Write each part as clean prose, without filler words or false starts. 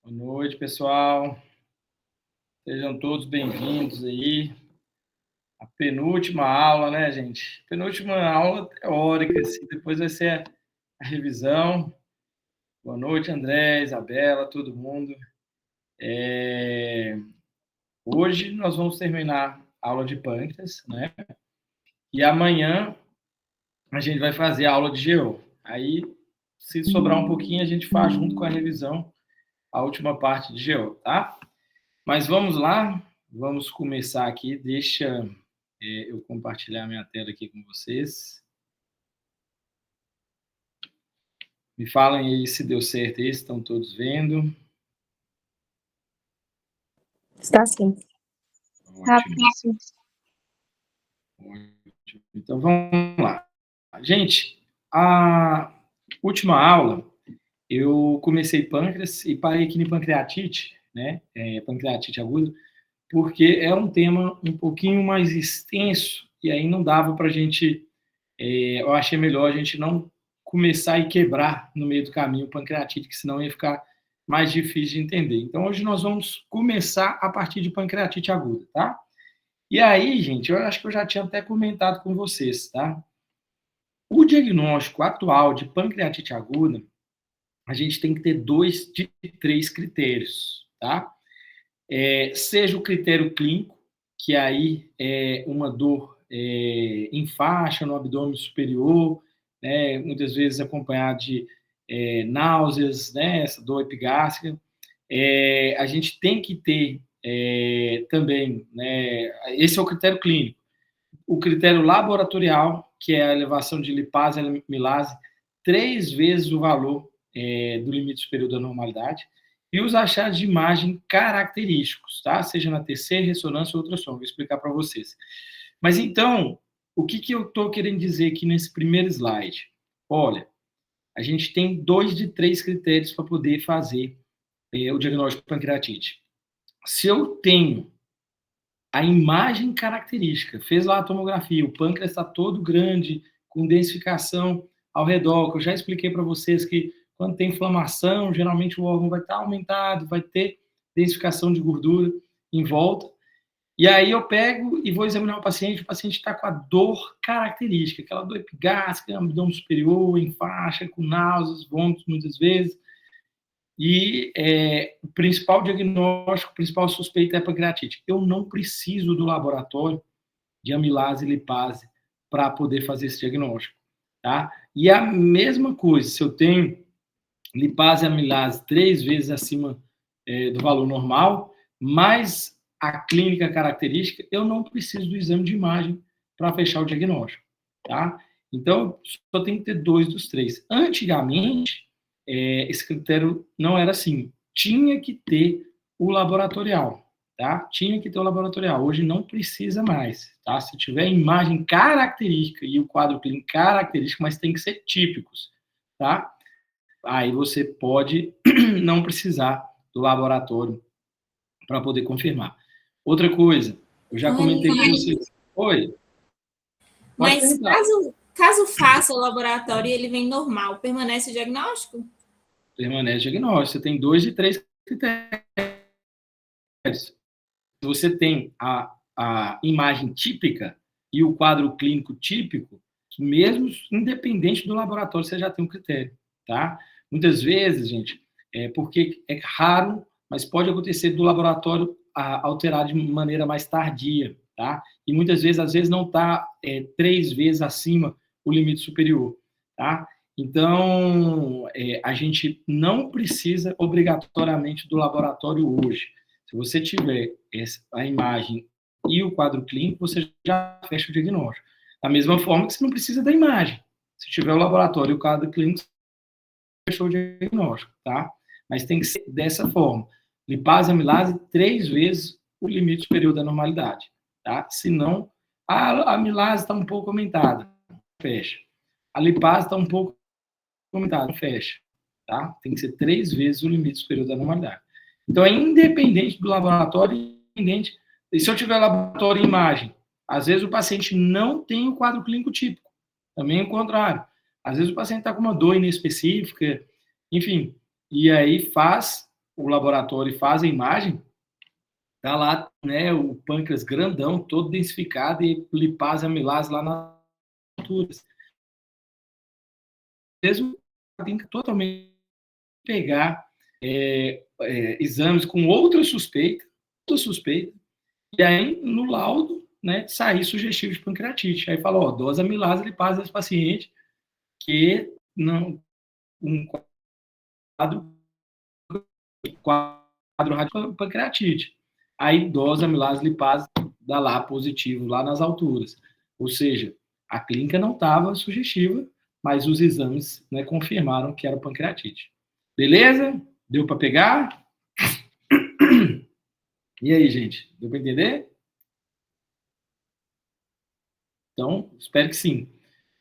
Boa noite, pessoal. Sejam todos bem-vindos aí. A penúltima aula, né, gente? Penúltima aula teórica, assim, depois vai ser a revisão. Boa noite, André, Isabela, todo mundo. Hoje nós vamos terminar a aula de pâncreas, né? E amanhã a gente vai fazer a aula de GO. Aí, se sobrar um pouquinho, a gente faz junto com a revisão a última parte de GO, tá? Mas vamos lá, vamos começar aqui. Deixa eu compartilhar minha tela aqui com vocês. Me falem aí se deu certo aí, se estão todos vendo. Está sim. Ótimo. Ótimo. Então vamos lá. Gente, a última aula eu comecei pâncreas e parei aqui em pancreatite, né? Pancreatite aguda, porque é um tema um pouquinho mais extenso e aí não dava para a gente. Eu achei melhor a gente não começar e quebrar no meio do caminho o pancreatite, que senão ia ficar mais difícil de entender. Então, hoje nós vamos começar a partir de pancreatite aguda, tá? E aí, gente, eu acho que eu já tinha até comentado com vocês, tá? O diagnóstico atual de pancreatite aguda, a gente tem que ter 2 de 3 critérios, tá? Seja o critério clínico, que aí é uma dor em faixa no abdômen superior, né, muitas vezes acompanhado de náuseas, né, essa dor epigástrica. A gente tem que ter também, né, esse é o critério clínico. O critério laboratorial, que é a elevação de lipase e amilase, 3 vezes o valor do limite superior da normalidade, e os achados de imagem característicos, tá? Seja na TC, ressonância ou ultrassom, vou explicar para vocês. Mas então, o que eu estou querendo dizer aqui nesse primeiro slide? Olha, a gente tem 2 de 3 critérios para poder fazer o diagnóstico de pancreatite. Se eu tenho a imagem característica, fez lá a tomografia, o pâncreas está todo grande, com densificação ao redor, que eu já expliquei para vocês que quando tem inflamação, geralmente o órgão vai estar aumentado, vai ter densificação de gordura em volta. E aí eu pego e vou examinar o paciente está com a dor característica, aquela dor epigástrica, abdômen superior, em faixa, com náuseas, vômitos muitas vezes. E o principal diagnóstico, a principal suspeita é pancreatite. Eu não preciso do laboratório de amilase e lipase para poder fazer esse diagnóstico, tá? E a mesma coisa, se eu tenho lipase e amilase 3 vezes acima do valor normal, mais a clínica característica, eu não preciso do exame de imagem para fechar o diagnóstico, tá? Então, só tem que ter 2 dos 3. Antigamente, esse critério não era assim. Tinha que ter o laboratorial, tá? Tinha que ter o laboratorial. Hoje não precisa mais, tá? Se tiver imagem característica e o quadro clínico característico, mas tem que ser típicos, tá? Aí você pode não precisar do laboratório para poder confirmar. Outra coisa, eu já comentei com vocês. Oi? Mas caso faça o laboratório e ele vem normal, permanece o diagnóstico? Permanece o diagnóstico. Você tem 2 de 3 critérios. Se você tem a imagem típica e o quadro clínico típico, mesmo independente do laboratório, você já tem um critério, tá? Muitas vezes, gente, porque é raro, mas pode acontecer do laboratório alterar de maneira mais tardia, tá? E muitas vezes, às vezes, não está 3 vezes acima o limite superior, tá? Então, a gente não precisa obrigatoriamente do laboratório hoje. Se você tiver a imagem e o quadro clínico, você já fecha o diagnóstico. Da mesma forma que você não precisa da imagem. Se tiver o laboratório e o quadro clínico, você fechou o diagnóstico, tá? Mas tem que ser dessa forma. Lipase, amilase, 3 vezes o limite superior da normalidade, tá? Senão, a amilase está um pouco aumentada, fecha. A lipase está um pouco aumentada, fecha, tá? Tem que ser 3 vezes o limite superior da normalidade. Então, é independente do laboratório, independente. E se eu tiver laboratório e imagem, às vezes o paciente não tem o quadro clínico típico. Também o contrário. Às vezes o paciente está com uma dor inespecífica, enfim. E aí faz o laboratório faz a imagem, tá lá, né, o pâncreas grandão, todo densificado e lipase, amilase lá nas alturas. Mesmo tem que totalmente pegar exames com outra suspeita, e aí no laudo, né, sair sugestivo de pancreatite. Aí fala, ó, dose amilase lipase desse paciente que não um quadro rádio pancreatite. Aí dose amilase lipase dá lá positivo lá nas alturas. Ou seja, a clínica não estava sugestiva, mas os exames, né, confirmaram que era pancreatite. Beleza? Deu para pegar? E aí, gente? Deu para entender? Então, espero que sim.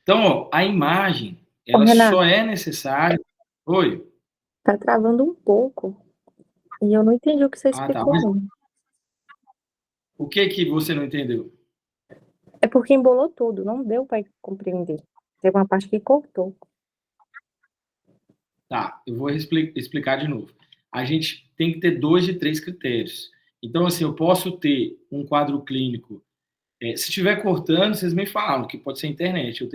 Então, ó, a imagem, Ô, ela Renato, só é necessária. Oi? tá travando um pouco e eu não entendi o que você Ah, tá. explicou, Mas não. o que você não entendeu? É porque embolou tudo, não deu para compreender. Teve uma parte que cortou. Tá, eu vou explicar de novo. A gente tem que ter 2 de 3 critérios. Então, assim, eu posso ter um quadro clínico. Se estiver cortando, vocês me falam, que pode ser internet, eu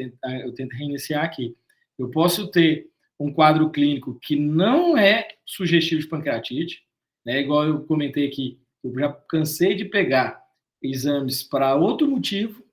tento reiniciar aqui. Eu posso ter um quadro clínico que não é sugestivo de pancreatite, né? Igual eu comentei aqui, eu já cansei de pegar exames para outro motivo,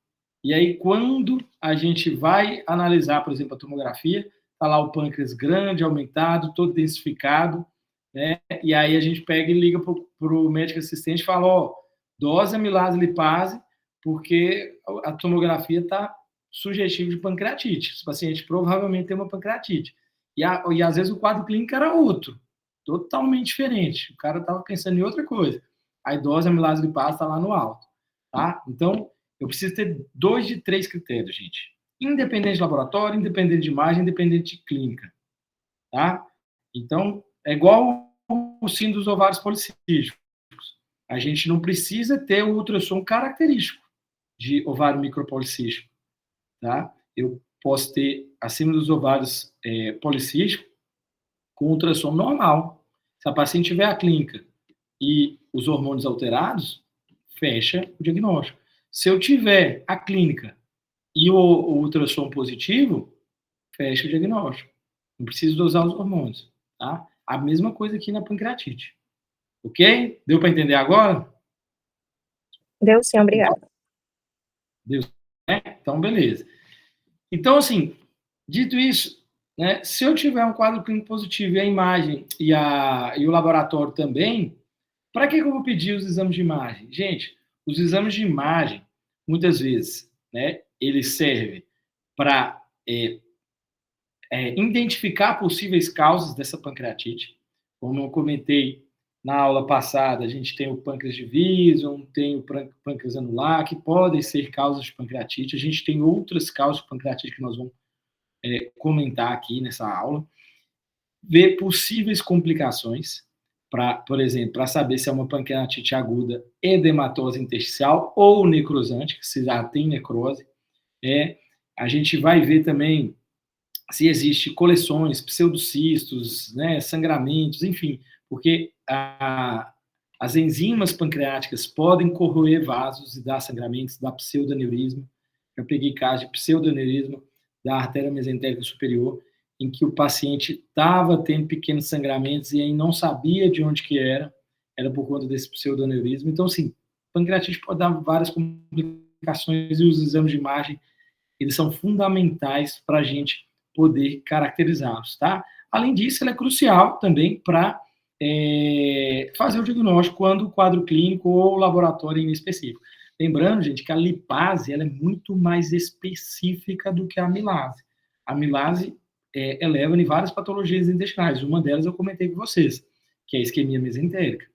e aí quando a gente vai analisar, por exemplo, a tomografia, está lá o pâncreas grande, aumentado, todo densificado, né? E aí a gente pega e liga para o médico assistente e fala, ó, dose amilase lipase, porque a tomografia está sugestiva de pancreatite. Esse paciente provavelmente tem uma pancreatite. E às vezes o quadro clínico era outro, totalmente diferente. O cara estava pensando em outra coisa. A dose amilase lipase está lá no alto. Tá? Então, eu preciso ter 2 de 3 critérios, gente. Independente de laboratório, independente de imagem, independente de clínica. Tá? Então, é igual o síndrome dos ovários policísticos. A gente não precisa ter o ultrassom característico de ovário micropolicístico, tá? Eu posso ter acima dos ovários policísticos com ultrassom normal. Se a paciente tiver a clínica e os hormônios alterados, fecha o diagnóstico. Se eu tiver a clínica e o ultrassom positivo, fecha o diagnóstico. Não preciso dosar os hormônios, tá? A mesma coisa aqui na pancreatite. Ok? Deu para entender agora? Deu sim, obrigada. Deu, né? Então, beleza. Então, assim, dito isso, né, se eu tiver um quadro clínico positivo e a imagem e o laboratório também, para que eu vou pedir os exames de imagem? Gente, os exames de imagem, muitas vezes, né, eles servem para identificar possíveis causas dessa pancreatite. Como eu comentei na aula passada, a gente tem o pâncreas de Wieson, tem o pâncreas anular, que podem ser causas de pancreatite. A gente tem outras causas de pancreatite que nós vamos comentar aqui nessa aula. Ver possíveis complicações, por exemplo, para saber se é uma pancreatite aguda edematose intersticial ou necrosante, que se já tem necrose. A gente vai ver também se existe coleções, pseudocistos, né, sangramentos, enfim, porque as enzimas pancreáticas podem corroer vasos e dar sangramentos, dar pseudoneurisma. Eu peguei caso de pseudoneurisma da artéria mesentérica superior, em que o paciente estava tendo pequenos sangramentos e aí não sabia de onde que era por conta desse pseudoneurisma. Então, assim, pancreatite pode dar várias complicações e os exames de imagem, eles são fundamentais para a gente poder caracterizá-los, tá? Além disso, ele é crucial também para fazer o diagnóstico quando o quadro clínico ou o laboratório é inespecífico. Lembrando, gente, que a lipase ela é muito mais específica do que a amilase. A amilase eleva em várias patologias intestinais. Uma delas eu comentei com vocês, que é a isquemia mesentérica.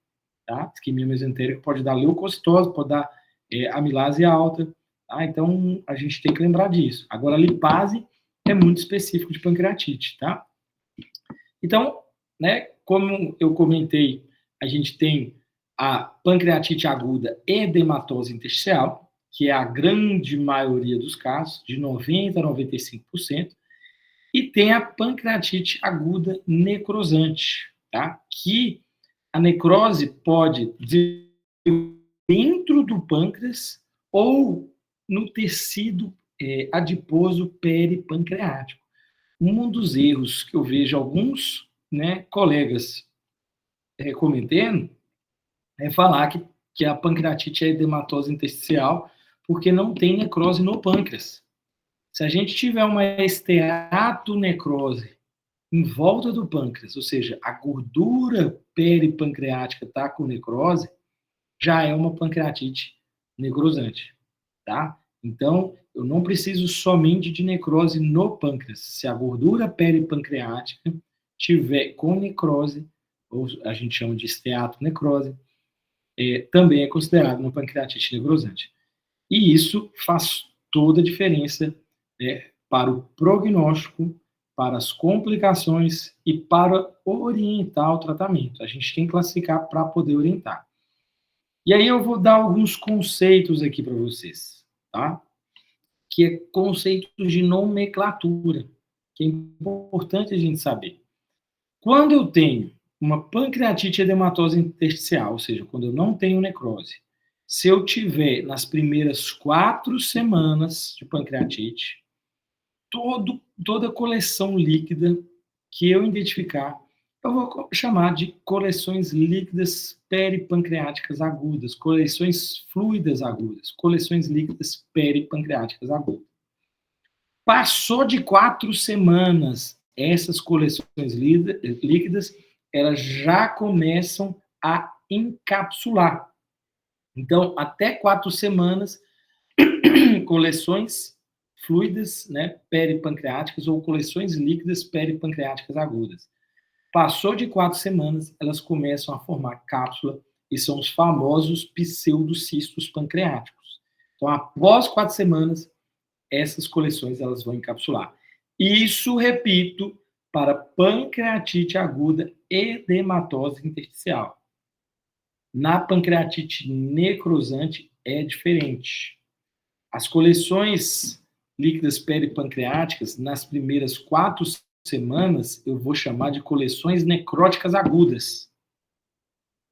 Tá? Isquemia mesentérica pode dar leucocitose, pode dar amilase alta. Tá? Então, a gente tem que lembrar disso. Agora, a lipase é muito específico de pancreatite, tá? Então, né, como eu comentei, a gente tem a pancreatite aguda edematose intersticial, que é a grande maioria dos casos, de 90% a 95%, e tem a pancreatite aguda necrosante, tá? Que A necrose pode dentro do pâncreas ou no tecido adiposo peripancreático. Um dos erros que eu vejo alguns, né, colegas cometendo é falar que a pancreatite é edematose intersticial porque não tem necrose no pâncreas. Se a gente tiver uma esteatonecrose em volta do pâncreas, ou seja, a gordura peripancreática está com necrose, já é uma pancreatite necrosante, tá? Então, eu não preciso somente de necrose no pâncreas. Se a gordura peripancreática tiver com necrose, ou a gente chama de esteatonecrose, também é considerado uma pancreatite necrosante. E isso faz toda a diferença para o prognóstico, para as complicações e para orientar o tratamento. A gente tem que classificar para poder orientar. E aí eu vou dar alguns conceitos aqui para vocês, tá? Que é conceitos de nomenclatura, que é importante a gente saber. Quando eu tenho uma pancreatite edematose intersticial, ou seja, quando eu não tenho necrose, se eu tiver nas primeiras 4 semanas de pancreatite, toda coleção líquida que eu identificar, eu vou chamar de coleções líquidas peripancreáticas agudas, coleções fluidas agudas, coleções líquidas peripancreáticas agudas. Passou de 4 semanas, essas coleções líquidas, elas já começam a encapsular. Então, até 4 semanas, coleções fluidas, né, peripancreáticas ou coleções líquidas peripancreáticas agudas. Passou de 4 semanas, elas começam a formar cápsula e são os famosos pseudocistos pancreáticos. Então, após 4 semanas, essas coleções elas vão encapsular. Isso, repito, para pancreatite aguda edematose intersticial. Na pancreatite necrosante é diferente. As coleções líquidas peripancreáticas, nas primeiras 4 semanas, eu vou chamar de coleções necróticas agudas.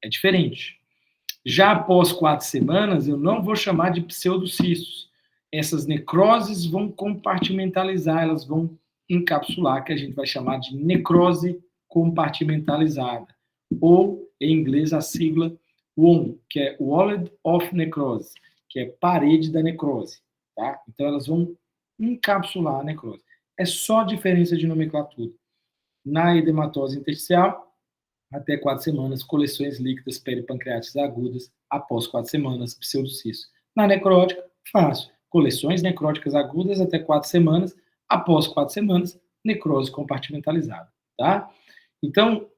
É diferente. Já após 4 semanas, eu não vou chamar de pseudocistos. Essas necroses vão compartimentalizar, elas vão encapsular, que a gente vai chamar de necrose compartimentalizada. Ou, em inglês, a sigla WON, que é Walled of Necrose, que é parede da necrose. Tá? Então, elas vão encapsular a necrose. É só diferença de nomenclatura. Na edematose intersticial, até 4 semanas, coleções líquidas peripancreáticas agudas, após 4 semanas, pseudocisto. Na necrótica, fácil. Coleções necróticas agudas até 4 semanas, após 4 semanas, necrose compartimentalizada, tá? Então,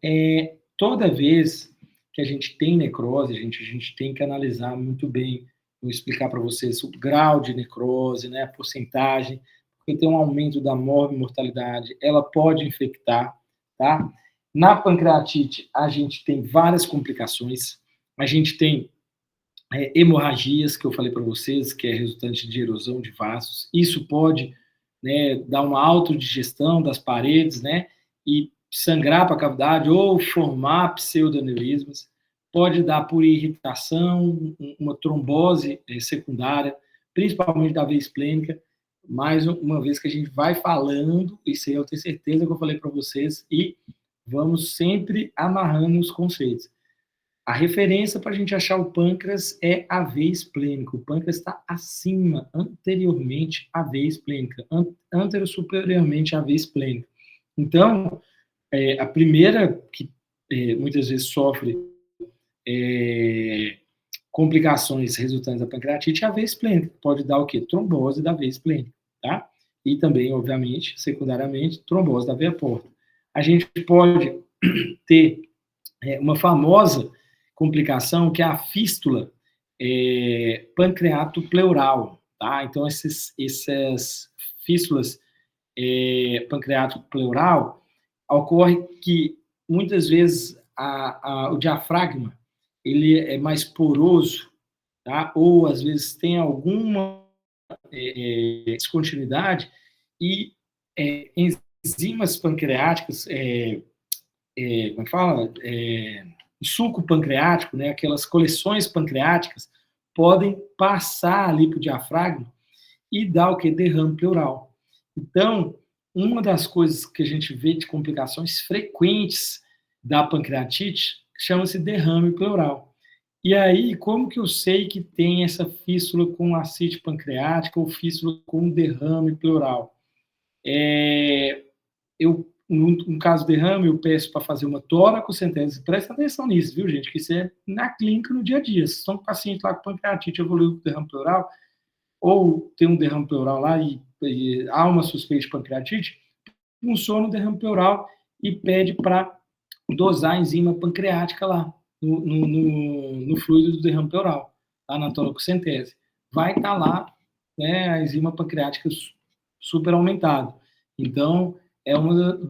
toda vez que a gente tem necrose, a gente tem que analisar muito bem, vou explicar para vocês o grau de necrose, né, a porcentagem, porque tem um aumento da mortalidade, ela pode infectar, tá? Na pancreatite, a gente tem várias complicações, a gente tem hemorragias, que eu falei para vocês, que é resultante de erosão de vasos, isso pode, né, dar uma autodigestão das paredes, né, e sangrar para a cavidade ou formar pseudoaneurismas, pode dar por irritação, uma trombose secundária, principalmente da veia esplênica, mais uma vez que a gente vai falando, isso aí eu tenho certeza que eu falei para vocês, e vamos sempre amarrando os conceitos. A referência para a gente achar o pâncreas é a veia esplênica. O pâncreas está acima, anteriormente à veia esplênica, anterosuperiormente à veia esplênica. Então, a primeira que muitas vezes sofre complicações resultantes da pancreatite é a veia esplênica. Pode dar o quê? Trombose da veia esplênica, tá? E também, obviamente, secundariamente, trombose da veia porta. A gente pode ter uma famosa complicação que é a fístula pancreato-pleural, tá? Então, essas fístulas pancreato-pleural ocorre que muitas vezes o diafragma ele é mais poroso, tá? Ou às vezes tem alguma descontinuidade e enzimas pancreáticas, como fala? suco pancreático, né, aquelas coleções pancreáticas, podem passar ali para o diafragma e dar o que? Derrame pleural. Então, uma das coisas que a gente vê de complicações frequentes da pancreatite chama-se derrame pleural. E aí, como que eu sei que tem essa fístula com ascite pancreática ou fístula com derrame pleural? No caso de derrame, eu peço para fazer uma toracocentese. Presta atenção nisso, viu, gente? Que isso é na clínica, no dia a dia. Se estão com paciente lá com pancreatite evoluiu com derrame pleural, ou tem um derrame pleural lá e há uma suspeita de pancreatite, funciona o derrame pleural e pede para dosar a enzima pancreática lá, no fluido do derrame pleural, tá? Na toracocentese. Vai estar lá, né, a enzima pancreática super aumentada. Então, é uma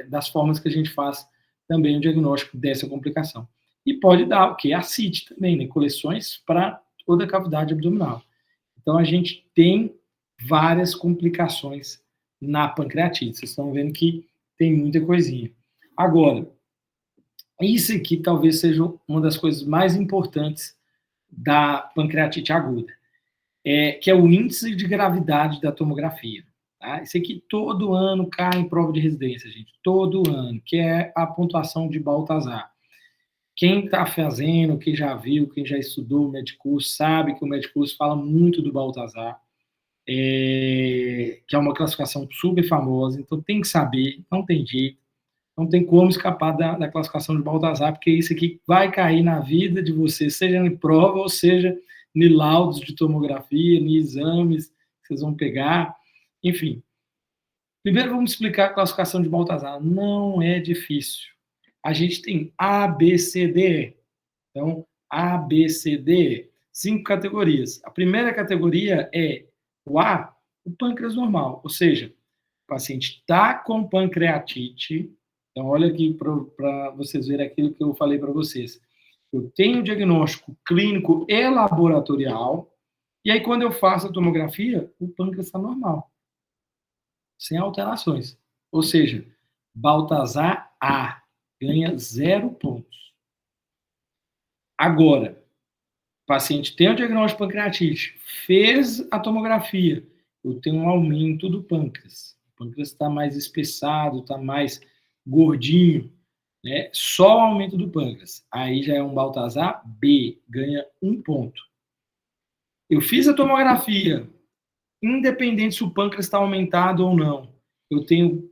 das formas que a gente faz também o diagnóstico dessa complicação. E pode dar o quê? Ascite também, né? Coleções para toda a cavidade abdominal. Então, a gente tem várias complicações na pancreatite. Vocês estão vendo que tem muita coisinha. Agora, isso aqui talvez seja uma das coisas mais importantes da pancreatite aguda, que é o índice de gravidade da tomografia. Tá? Isso aqui todo ano cai em prova de residência, gente. Todo ano, que é a pontuação de Baltazar. Quem está fazendo, quem já viu, quem já estudou o Medicurso, sabe que o Medicurso fala muito do Baltazar, que é uma classificação super famosa, então tem que saber, não tem jeito, não tem como escapar da classificação de Baltazar, porque isso aqui vai cair na vida de vocês, seja em prova, ou seja, em laudos de tomografia, em exames que vocês vão pegar, enfim. Primeiro vamos explicar a classificação de Baltazar. Não é difícil. A gente tem A, B, C, D, E. Então, A, B, C, D, E. 5 categorias. A primeira categoria é o A, o pâncreas normal, ou seja, o paciente está com pancreatite. Então, olha aqui para vocês verem aquilo que eu falei para vocês. Eu tenho o diagnóstico clínico e laboratorial, e aí quando eu faço a tomografia, o pâncreas está normal, sem alterações. Ou seja, Baltazar A ganha 0 pontos. Agora, o paciente tem o diagnóstico de pancreatite, fez a tomografia, eu tenho um aumento do pâncreas. O pâncreas está mais espessado, está mais gordinho, né? Só o aumento do pâncreas. Aí já é um Baltazar B, ganha 1 ponto. Eu fiz a tomografia, independente se o pâncreas está aumentado ou não, eu tenho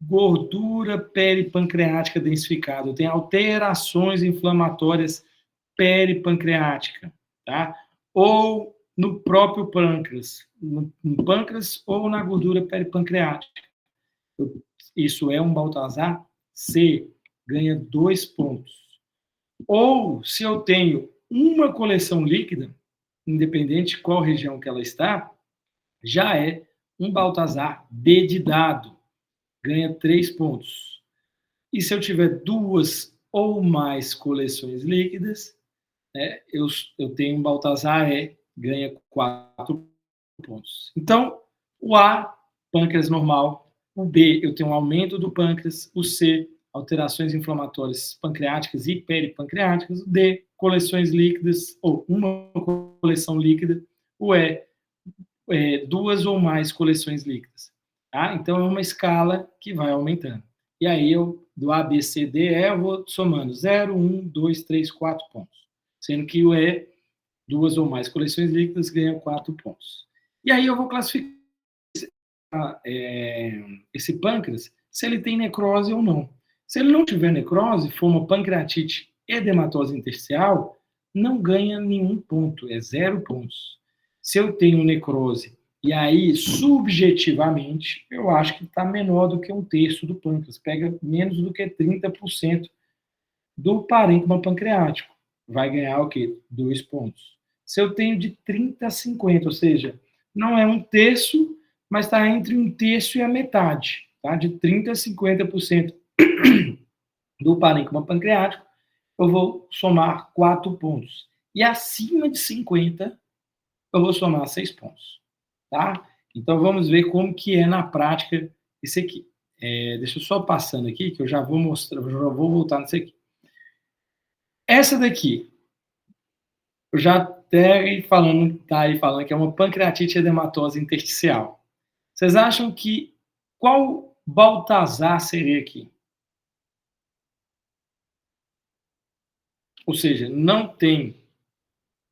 gordura peripancreática densificada, eu tenho alterações inflamatórias peripancreática, tá? Ou no próprio pâncreas, no pâncreas ou na gordura peripancreática. Isso é um Baltazar C, ganha 2 pontos. Ou se eu tenho uma coleção líquida, independente de qual região que ela está, já é um Baltazar B de dado, ganha 3 pontos. E se eu tiver 2 ou mais coleções líquidas, né, eu tenho um Baltazar E, ganha 4 pontos. Então, o A, pâncreas normal. O B, eu tenho um aumento do pâncreas. O C, alterações inflamatórias pancreáticas e peripancreáticas. O D, coleções líquidas, ou uma coleção líquida. O E, 2 ou mais coleções líquidas. Tá? Então, é uma escala que vai aumentando. E aí, do A, B, C, D, E, eu vou somando 0, 1, 2, 3, 4 pontos. Sendo que o E, 2 ou mais coleções líquidas, ganha 4 pontos. E aí eu vou classificar esse pâncreas se ele tem necrose ou não. Se ele não tiver necrose, for uma pancreatite edematose intersticial, não ganha nenhum ponto, é 0 pontos. Se eu tenho necrose, e aí, subjetivamente, eu acho que está menor do que 1/3 do pâncreas, pega menos do que 30% do parênquima pancreático. Vai ganhar o quê? 2 pontos. Se eu tenho de 30 a 50, ou seja, não é 1/3, mas está entre 1/3 e a metade, tá? De 30 a 50% do parênquima pancreático, eu vou somar 4 pontos. E acima de 50, eu vou somar 6 pontos, tá? Então, vamos ver como que é na prática isso aqui. Deixa eu só passando aqui, que eu já vou mostrar, eu já vou voltar nisso aqui. Essa daqui, eu já até tá aí falando que é uma pancreatite edematosa intersticial. Vocês acham que qual Baltazar seria aqui? Ou seja, não tem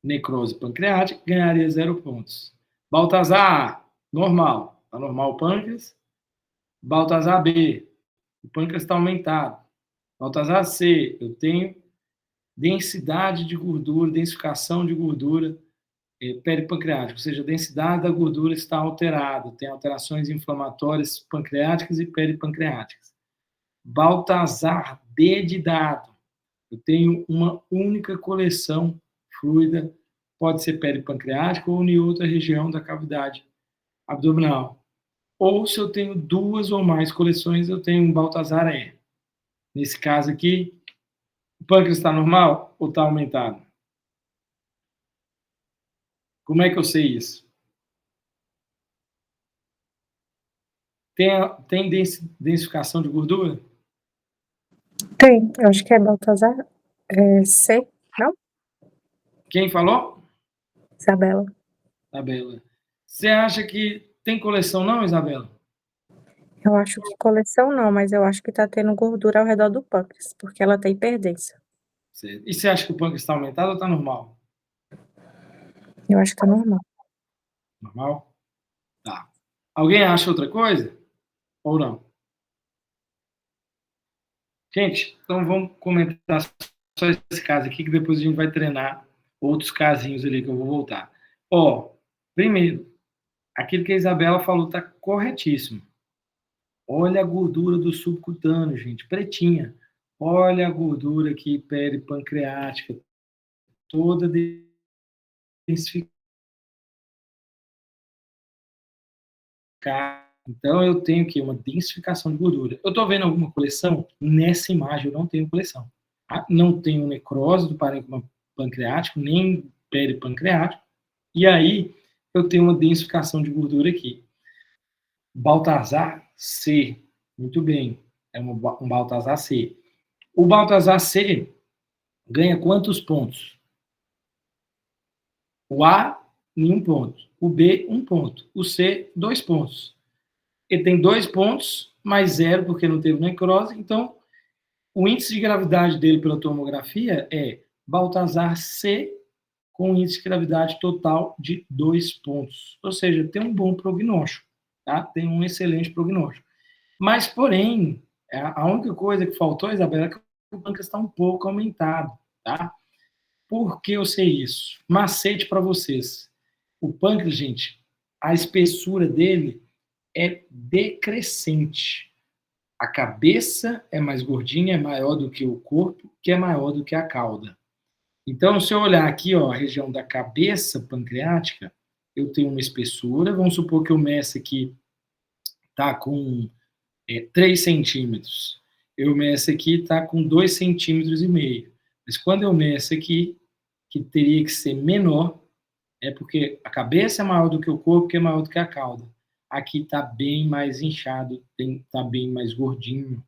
necrose pancreática, ganharia 0 pontos. Baltazar A, normal. Está normal o pâncreas. Baltazar B, o pâncreas está aumentado. Baltazar C, eu tenho densidade de gordura, densificação de gordura peripancreática, ou seja, a densidade da gordura está alterada, tem alterações inflamatórias pancreáticas e peripancreáticas. Baltazar D de dado, eu tenho uma única coleção fluida, pode ser peripancreática ou em outra região da cavidade abdominal. Ou se eu tenho 2 ou mais coleções, eu tenho um Baltazar E. Nesse caso aqui, o pâncreas está normal ou está aumentado? Como é que eu sei isso? Tem densificação de gordura? Tem, eu acho que é Baltazar C, não? Quem falou? Isabela. Isabela. Você acha que tem coleção não, Isabela? Eu acho que coleção não, mas eu acho que tá tendo gordura ao redor do pâncreas, porque ela tem hiperdensa. E você acha que o pâncreas está aumentado ou está normal? Eu acho que tá normal. Normal? Tá. Alguém acha outra coisa? Ou não? Gente, então vamos comentar só esse caso aqui, que depois a gente vai treinar outros casinhos ali que eu vou voltar. Ó, primeiro, aquilo que a Isabela falou está corretíssimo. Olha a gordura do subcutâneo, gente, pretinha. Olha a gordura aqui peripancreática, toda densificada. Então, eu tenho aqui uma densificação de gordura. Eu estou vendo alguma coleção? Nessa imagem, eu não tenho coleção. Tá? Não tenho necrose do parênquima pancreático, nem peripancreático. E aí, eu tenho uma densificação de gordura aqui. Baltazar C. Muito bem. É um Baltazar C. O Baltazar C ganha quantos pontos? O A, 1 ponto. O B, 1 ponto. O C, 2 pontos. Ele tem 2 pontos, mais 0, porque não teve necrose. Então, o índice de gravidade dele pela tomografia é Baltazar C com índice de gravidade total de 2 pontos. Ou seja, tem um bom prognóstico, tá? Tem um excelente prognóstico. Mas, porém, a única coisa que faltou, Isabela, é que o pâncreas está um pouco aumentado, tá? Por que eu sei isso? Macete para vocês. O pâncreas, gente, a espessura dele é decrescente. A cabeça é mais gordinha, é maior do que o corpo, que é maior do que a cauda. Então, se eu olhar aqui, ó, a região da cabeça pancreática, eu tenho uma espessura, vamos supor que o meço aqui está com 3 centímetros. Eu meço aqui está com 2,5 centímetros. Mas quando eu meço aqui, que teria que ser menor, é porque a cabeça é maior do que o corpo, que é maior do que a cauda. Aqui está bem mais inchado, está bem mais gordinho.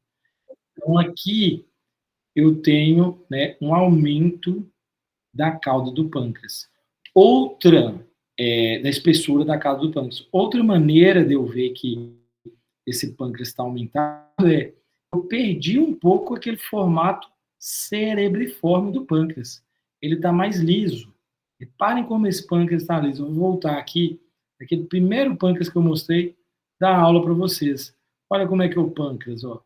Então, aqui eu tenho, né, um aumento da cauda do pâncreas. Da espessura da cauda do pâncreas. Outra maneira de eu ver que esse pâncreas está aumentado é eu perdi um pouco aquele formato cerebriforme do pâncreas. Ele está mais liso. Reparem como esse pâncreas está liso. Eu vou voltar aqui, aquele primeiro pâncreas que eu mostrei, dar aula para vocês. Olha como é que é o pâncreas, ó.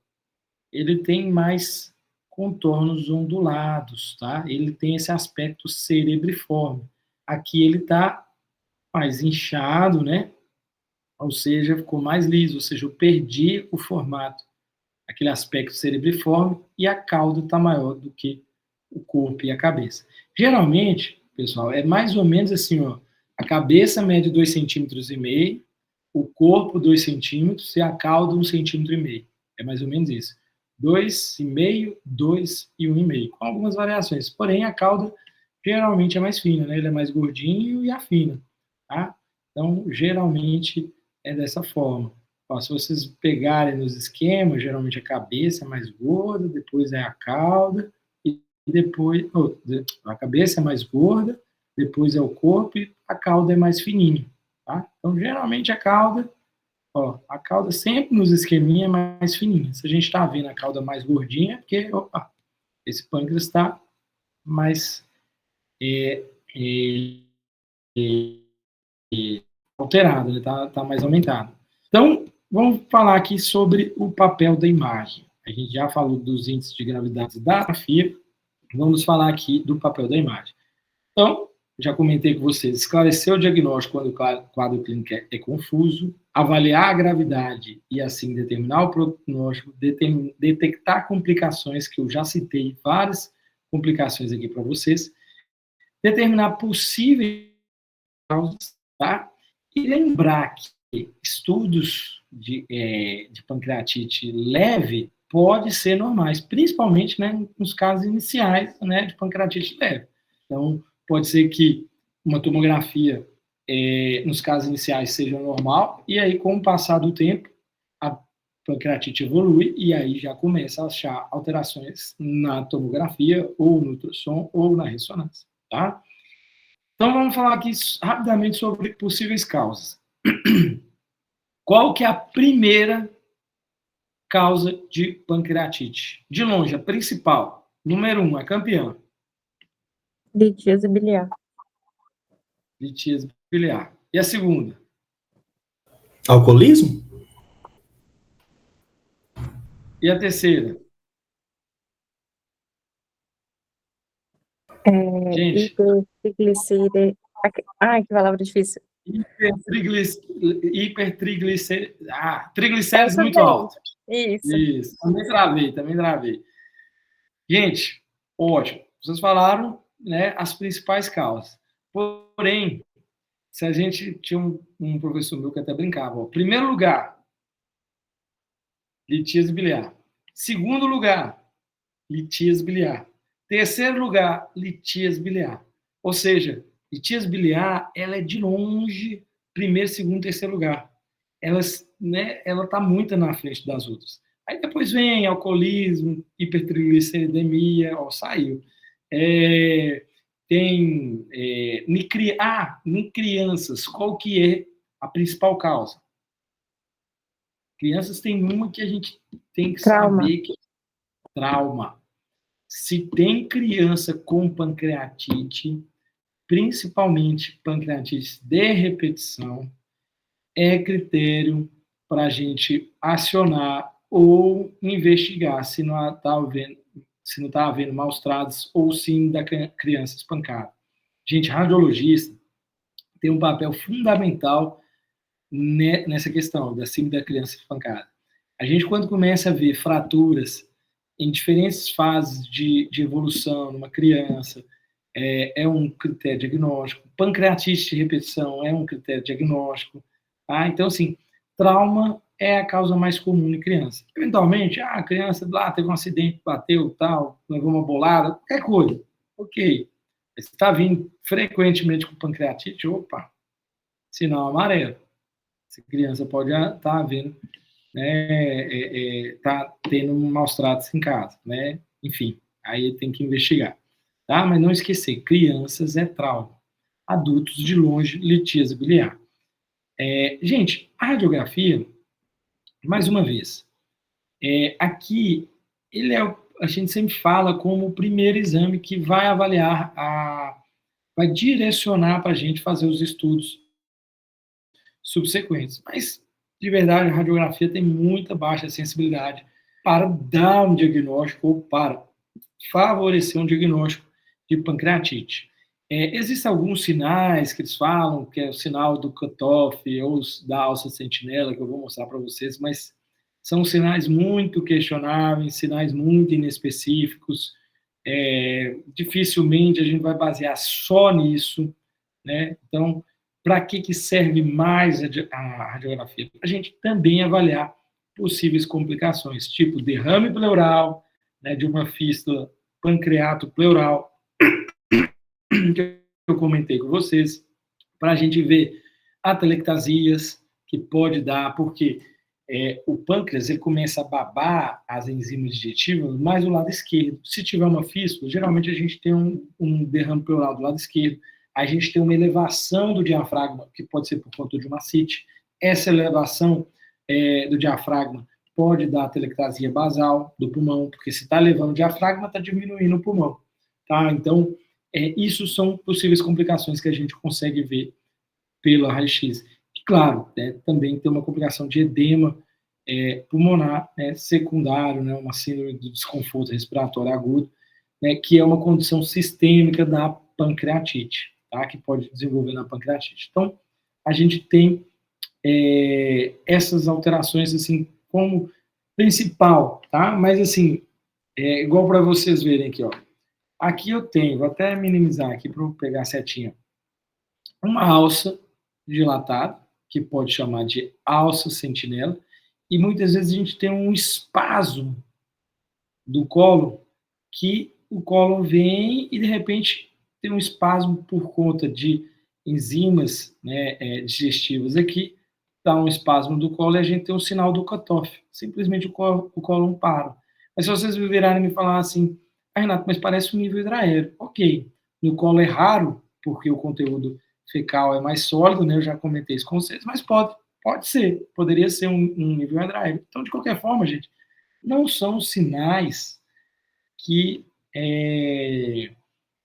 Ele tem mais contornos ondulados, tá? Ele tem esse aspecto cerebriforme. Aqui ele está mais inchado, né? Ou seja, ficou mais liso, ou seja, eu perdi o formato, aquele aspecto cerebriforme, e a cauda está maior do que o corpo e a cabeça. Geralmente, pessoal, é mais ou menos assim, ó, a cabeça mede 2,5 centímetros, o corpo 2 centímetros e a cauda 1,5 centímetros. É mais ou menos isso. 2,5, 2 e 1,5, com algumas variações. Porém, a cauda geralmente é mais fina, né? Ele é mais gordinho e afina, tá? Então, geralmente é dessa forma. Ó, se vocês pegarem nos esquemas, geralmente a cabeça é mais gorda, depois é a cauda, e depois a cabeça é mais gorda, depois é o corpo e a cauda é mais fininha, tá? Então, geralmente a cauda sempre nos esqueminha é mais fininha. Se a gente está vendo a cauda mais gordinha, é porque, esse pâncreas está mais alterado, né? Tá mais aumentado. Então, vamos falar aqui sobre o papel da imagem. A gente já falou dos índices de gravidade da radiografia, vamos falar aqui do papel da imagem. Então, já comentei com vocês, esclarecer o diagnóstico quando o quadro clínico é confuso, avaliar a gravidade e, assim, determinar o prognóstico, detectar complicações, que eu já citei várias complicações aqui para vocês, determinar possíveis causas, tá? E lembrar que estudos de pancreatite leve pode ser normais, principalmente, né, nos casos iniciais, né, de pancreatite leve. Então, pode ser que uma tomografia, nos casos iniciais, seja normal, e aí, com o passar do tempo, a pancreatite evolui, e aí já começa a achar alterações na tomografia, ou no ultrassom, ou na ressonância, tá? Então, vamos falar aqui rapidamente sobre possíveis causas. Qual que é a primeira causa de pancreatite? De longe, a principal. Número 1, a campeã. Litíase biliar. Litíase biliar. E a segunda? Alcoolismo? E a terceira? Gente. Hipertriglicéridos. Ai, que palavra difícil. Triglicéridos muito altos. Isso. Também travei. Gente, ótimo. Vocês falaram, né, as principais causas. Porém, se a gente tinha um professor meu que até brincava, primeiro lugar, litíase biliar. Segundo lugar, litíase biliar. Terceiro lugar, litíase biliar. Ou seja, litíase biliar, ela é de longe primeiro, segundo, terceiro lugar. Ela está muito na frente das outras. Aí depois vem alcoolismo, hipertrigliceridemia, saiu. Tem em crianças, qual que é a principal causa? Crianças tem uma que a gente tem que saber que é trauma. Se tem criança com pancreatite, principalmente pancreatite de repetição, é critério para a gente acionar ou investigar se não está havendo maus tratos ou sim da criança espancada. Gente, radiologista tem um papel fundamental nessa questão da síndrome da criança espancada. A gente, quando começa a ver fraturas em diferentes fases de evolução numa criança, é um critério diagnóstico. Pancreatite de repetição é um critério diagnóstico. Tá? Então, assim, trauma é a causa mais comum em criança. Eventualmente, a criança lá teve um acidente, bateu, tal, levou uma bolada, qualquer coisa. Ok. Você está vindo frequentemente com pancreatite, opa, sinal amarelo. Essa criança pode estar vendo, né, tá tendo maus tratos em casa, né? Enfim, aí tem que investigar. Tá? Mas não esquecer, crianças é trauma. Adultos, de longe, litíase biliar. Gente, a radiografia, mais uma vez, aqui, a gente sempre fala como o primeiro exame que vai avaliar, vai direcionar para a gente fazer os estudos subsequentes. Mas, de verdade, a radiografia tem muita baixa sensibilidade para dar um diagnóstico ou para favorecer um diagnóstico de pancreatite. Existem alguns sinais que eles falam, que é o sinal do cutoff ou da alça sentinela, que eu vou mostrar para vocês, mas são sinais muito questionáveis, sinais muito inespecíficos. Dificilmente a gente vai basear só nisso, né? Então, para que serve mais a radiografia? Para a gente também avaliar possíveis complicações, tipo derrame pleural, né, de uma fístula pancreato-pleural, que eu comentei com vocês, para a gente ver atelectasias que pode dar, porque o pâncreas ele começa a babar as enzimas digestivas mais do lado esquerdo. Se tiver uma fístula, geralmente a gente tem um derrame pleural do lado esquerdo, a gente tem uma elevação do diafragma, que pode ser por conta de uma ascite. Essa elevação do diafragma pode dar atelectasia basal do pulmão, porque se está elevando o diafragma, está diminuindo o pulmão. Tá? Então, isso são possíveis complicações que a gente consegue ver pelo raio-x. E, claro, também tem uma complicação de edema pulmonar secundário, uma síndrome do desconforto respiratório agudo, que é uma condição sistêmica da pancreatite, tá? Que pode desenvolver na pancreatite. Então, a gente tem essas alterações, assim, como principal, tá? Mas, assim, igual para vocês verem aqui, ó. Aqui eu tenho, vou até minimizar aqui para eu pegar a setinha, uma alça dilatada, que pode chamar de alça sentinela, e muitas vezes a gente tem um espasmo do cólon, que o cólon vem e, de repente, tem um espasmo por conta de enzimas digestivas aqui, dá um espasmo do cólon e a gente tem um sinal do cutoff. Simplesmente o cólon para. Mas se vocês me virarem e me falar assim, Renato, mas parece um nível hidroaéreo. Ok, no colo é raro, porque o conteúdo fecal é mais sólido, eu já comentei isso com vocês, mas pode ser, poderia ser um nível hidroaéreo. Então, de qualquer forma, gente, não são sinais que,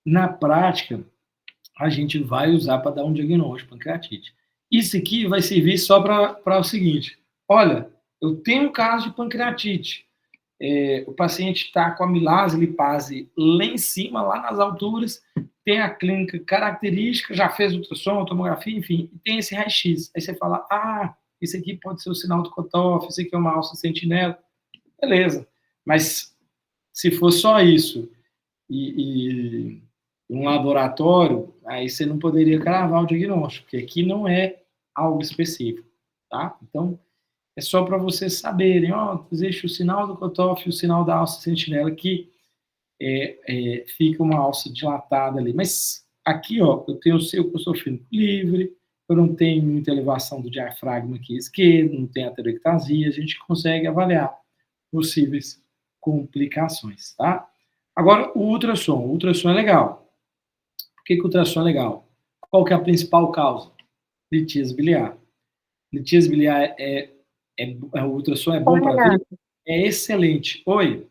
na prática, a gente vai usar para dar um diagnóstico de pancreatite. Isso aqui vai servir só para o seguinte, olha, eu tenho um caso de pancreatite, o paciente está com a amilase, lipase lá em cima, lá nas alturas, tem a clínica característica, já fez ultrassom, tomografia, enfim, e tem esse raio-x. Aí você fala, isso aqui pode ser o sinal do cutoff, isso aqui é uma alça sentinela. Beleza, mas se for só isso e um laboratório, aí você não poderia cravar o diagnóstico, porque aqui não é algo específico, tá? Então, é só para vocês saberem, existe o sinal do cutoff e o sinal da alça sentinela, que fica uma alça dilatada ali. Mas aqui, eu tenho o seu costofico livre, eu não tenho muita elevação do diafragma aqui esquerdo, não tenho atelectasia, a gente consegue avaliar possíveis complicações, tá? Agora, o ultrassom é legal. Por que o ultrassom é legal? Qual que é a principal causa? Litíase biliar. Litíase biliar o ultrassom é bom para ver? É excelente. Oi?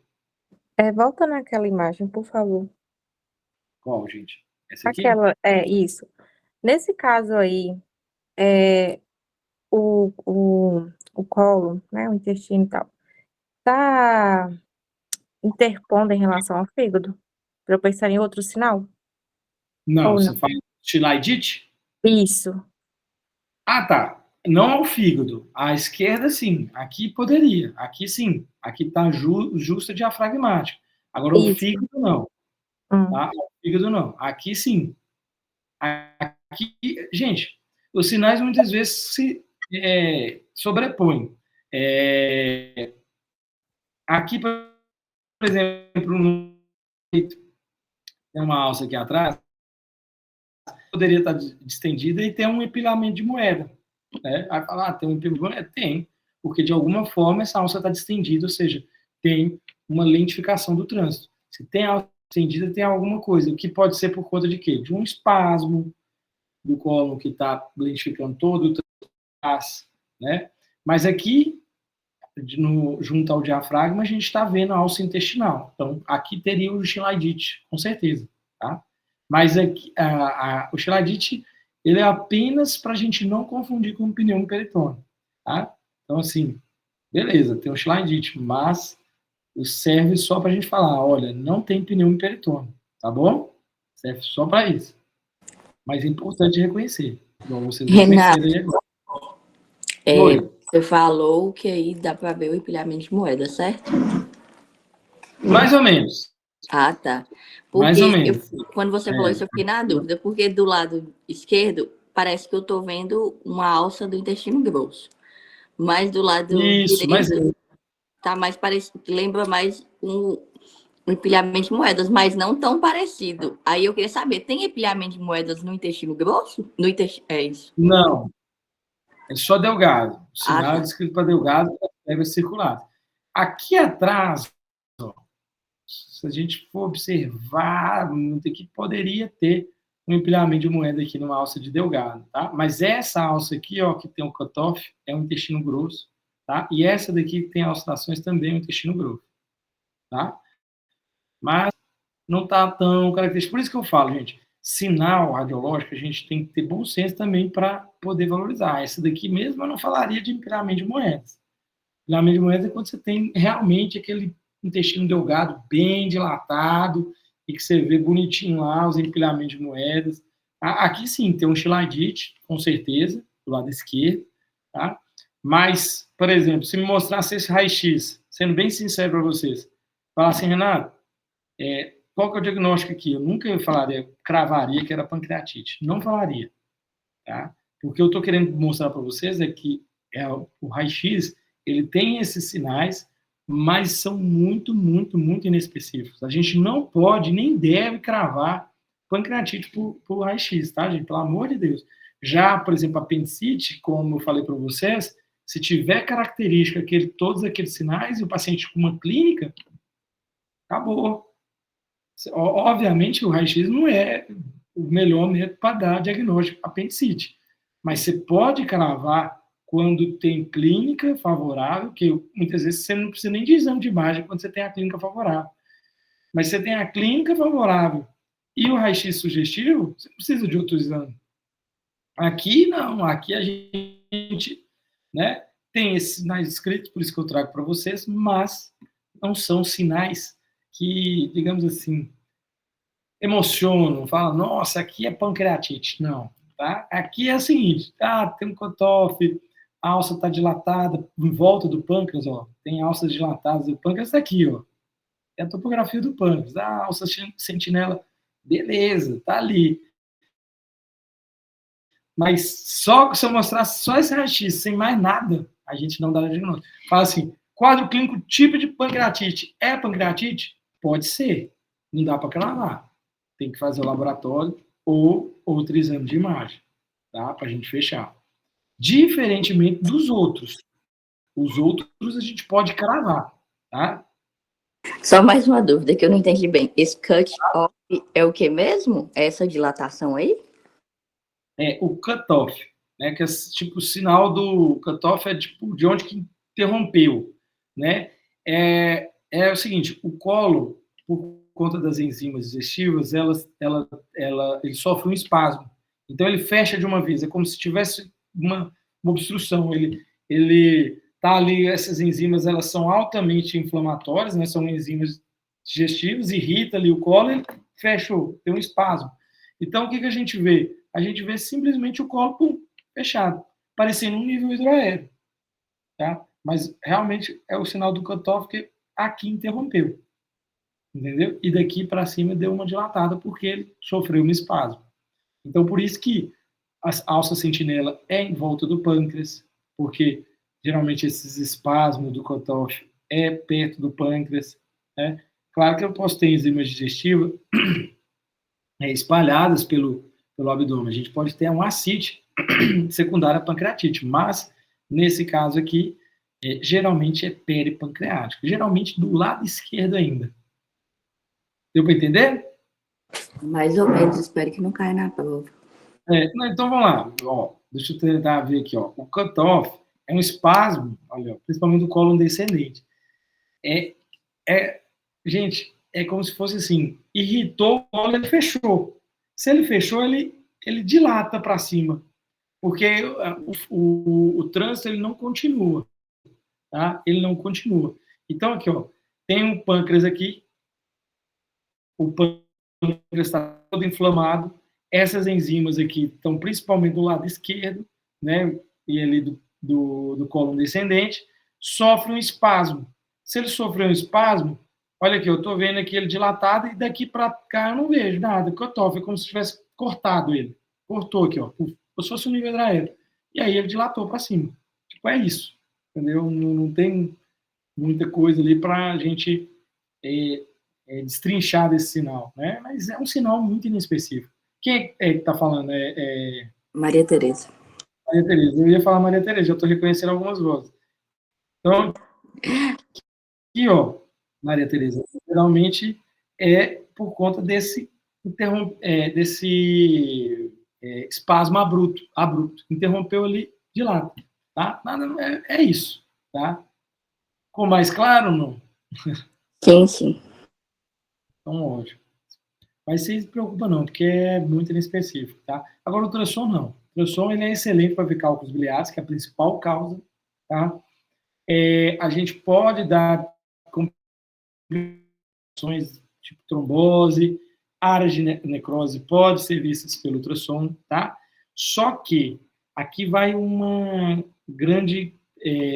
Volta naquela imagem, por favor. Qual, gente? Essa aqui? Aquela, isso. Nesse caso aí, o colo, o intestino e tal, tá interpondo em relação ao fígado? Para eu pensar em outro sinal? Não, Ou você não? fala chilaidite? Isso. Tá. Não ao fígado. À esquerda, sim. Aqui poderia. Aqui, sim. Aqui está justa diafragmática. Agora, o fígado, não. Tá? O fígado, não. Aqui, sim. Aqui, gente, os sinais muitas vezes se sobrepõem. Aqui, por exemplo, tem uma alça aqui atrás, poderia estar distendida e ter um empilhamento de moeda. Aí falar, tem um empilhamento de moeda? Tem, porque de alguma forma essa alça está distendida, ou seja, tem uma lentificação do trânsito. Se tem alça distendida, tem alguma coisa, o que pode ser por conta de quê? De um espasmo do cólon que está lentificando todo o trânsito, Mas aqui, junto ao diafragma, a gente está vendo a alça intestinal. Então, aqui teria o chilaidite, com certeza, tá? Mas aqui, o chilaidite, ele é apenas para a gente não confundir com o pneumo peritônio, tá? Então, assim, beleza, tem o chilaidite, mas serve só para a gente falar, olha, não tem pneumo peritônio, tá bom? Serve só para isso. Mas é importante reconhecer. Igual vocês Renato, Oi. Você falou que aí dá para ver o empilhamento de moeda, certo? Mais ou menos. Ah, tá. Porque mais ou menos. Quando você falou isso, eu fiquei na dúvida, porque do lado esquerdo parece que eu estou vendo uma alça do intestino grosso. Mas do lado direito tá mais parecido, lembra mais um empilhamento de moedas, mas não tão parecido. Aí eu queria saber, tem empilhamento de moedas no intestino grosso? É isso? Não. É só delgado. O sinal é descrito para delgado, deve circular. Aqui atrás, ó, se a gente for observar, aqui poderia ter um empilhamento de moeda aqui numa alça de delgado, tá? Mas essa alça aqui, ó, que tem um cutoff, é um intestino grosso, tá? E essa daqui que tem oscilações também é um intestino grosso, tá? Mas não tá tão característico. Por isso que eu falo, gente, sinal radiológico, a gente tem que ter bom senso também para poder valorizar. Essa daqui mesmo eu não falaria de empilhamento de moedas. Empilhamento de moedas é quando você tem realmente aquele intestino delgado bem dilatado e que você vê bonitinho lá os empilhamentos de moedas. Aqui sim, tem um chiladite, com certeza, do lado esquerdo, tá? Mas, por exemplo, se me mostrasse esse raio-x, sendo bem sincero para vocês, falar assim, Renato, qual que é o diagnóstico aqui? Eu nunca falaria, cravaria que era pancreatite. Não falaria, tá? O que eu estou querendo mostrar para vocês é que o raio-x, ele tem esses sinais, mas são muito, muito, muito inespecíficos. A gente não pode nem deve cravar pancreatite por raio-x, tá, gente? Pelo amor de Deus. Já, por exemplo, a apendicite, como eu falei para vocês, se tiver característica, todos aqueles sinais, e o paciente com uma clínica, acabou. Obviamente, o raio-x não é o melhor método para dar diagnóstico para apendicite, mas você pode cravar quando tem clínica favorável, que muitas vezes você não precisa nem de exame de imagem quando você tem a clínica favorável. Mas você tem a clínica favorável e o raio-x sugestivo, você precisa de outro exame. Aqui, não. Aqui a gente, né, tem esses sinais escritos, por isso que eu trago para vocês, mas não são sinais que, digamos assim, emocionam, falam, nossa, aqui é pancreatite. Não, tá? Aqui é o seguinte, tem um cutoff, a alça está dilatada em volta do pâncreas, ó, tem alças dilatadas, o pâncreas está aqui, ó, é a topografia do pâncreas, a alça sentinela, beleza, tá ali. Mas só se eu mostrasse só esse raio-x, sem mais nada, a gente não dá diagnóstico. Fala assim, quadro clínico tipo de pancreatite, é pancreatite? Pode ser, não dá para cravar. Tem que fazer o laboratório ou outro exame de imagem, tá? Para a gente fechar. Diferentemente dos outros. Os outros a gente pode cravar, tá? Só mais uma dúvida que eu não entendi bem. Esse cut-off é o que mesmo? É essa dilatação aí? É o cut-off, né? Que é tipo o sinal do cut-off é tipo de onde que interrompeu, né? É o seguinte, o colo, por conta das enzimas digestivas, ele sofre um espasmo. Então ele fecha de uma vez, é como se tivesse uma obstrução. Ele tá ali, essas enzimas, elas são altamente inflamatórias, né? São enzimas digestivas, irrita ali o colo e fechou, tem um espasmo. Então o que a gente vê? A gente vê simplesmente o colo fechado, parecendo um nível hidroaéreo, tá? Mas realmente é o sinal do cutoff que aqui interrompeu, entendeu? E daqui para cima deu uma dilatada porque ele sofreu um espasmo. Então por isso que a alça sentinela é em volta do pâncreas, porque geralmente esses espasmos do cutoff é perto do pâncreas, né? Claro que eu posso ter enzimas digestivas espalhadas pelo abdômen. A gente pode ter uma ascite secundária à pancreatite, mas nesse caso aqui, geralmente é peripancreático, geralmente do lado esquerdo ainda. Deu para entender? Mais ou menos, espero que não caia na prova. Então vamos lá, ó, deixa eu tentar ver aqui, ó. O cutoff é um espasmo, olha, principalmente do cólon descendente. Gente, é como se fosse assim, irritou o colo, ele fechou. Se ele fechou, ele dilata para cima, porque o trânsito ele não continua, tá? Ele não continua. Então aqui, ó, tem um pâncreas aqui, o pâncreas está todo inflamado, essas enzimas aqui estão principalmente do lado esquerdo, né? E ali do cólon descendente, sofre um espasmo. Se ele sofreu um espasmo, olha aqui, eu estou vendo aqui ele dilatado e daqui para cá eu não vejo nada. Cutoff, é como se tivesse cortado ele. Cortou aqui, ó. Como se fosse um nível hidroaéreo. E aí ele dilatou para cima. Tipo, é isso. Entendeu? Não tem muita coisa ali para a gente destrinchar desse sinal, né? Mas é um sinal muito inespecífico. Quem é que está falando? Maria Tereza. Maria Tereza. Eu ia falar Maria Tereza, já estou reconhecendo algumas vozes. Então, aqui, ó, Maria Tereza, geralmente é por conta desse espasmo abrupto. Interrompeu ali de lado, tá? Nada, é isso, tá? Ficou mais claro ou não? Sim. Então, ótimo. Mas você não se preocupa não, porque é muito inespecífico, tá? Agora, o ultrassom não. O ultrassom ele é excelente para ver cálculos biliares, que é a principal causa, tá? A gente pode dar complicações tipo trombose, áreas de necrose pode ser vistas pelo ultrassom, tá? Só que aqui vai uma grande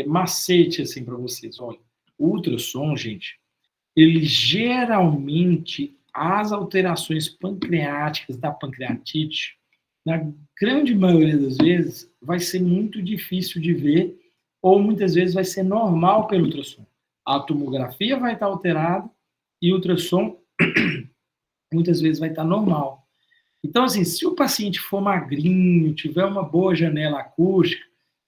macete assim para vocês. Olha, o ultrassom, gente, ele geralmente as alterações pancreáticas da pancreatite, na grande maioria das vezes, vai ser muito difícil de ver ou muitas vezes vai ser normal pelo ultrassom. A tomografia vai estar alterada e o ultrassom muitas vezes vai estar normal. Então, assim, se o paciente for magrinho, tiver uma boa janela acústica,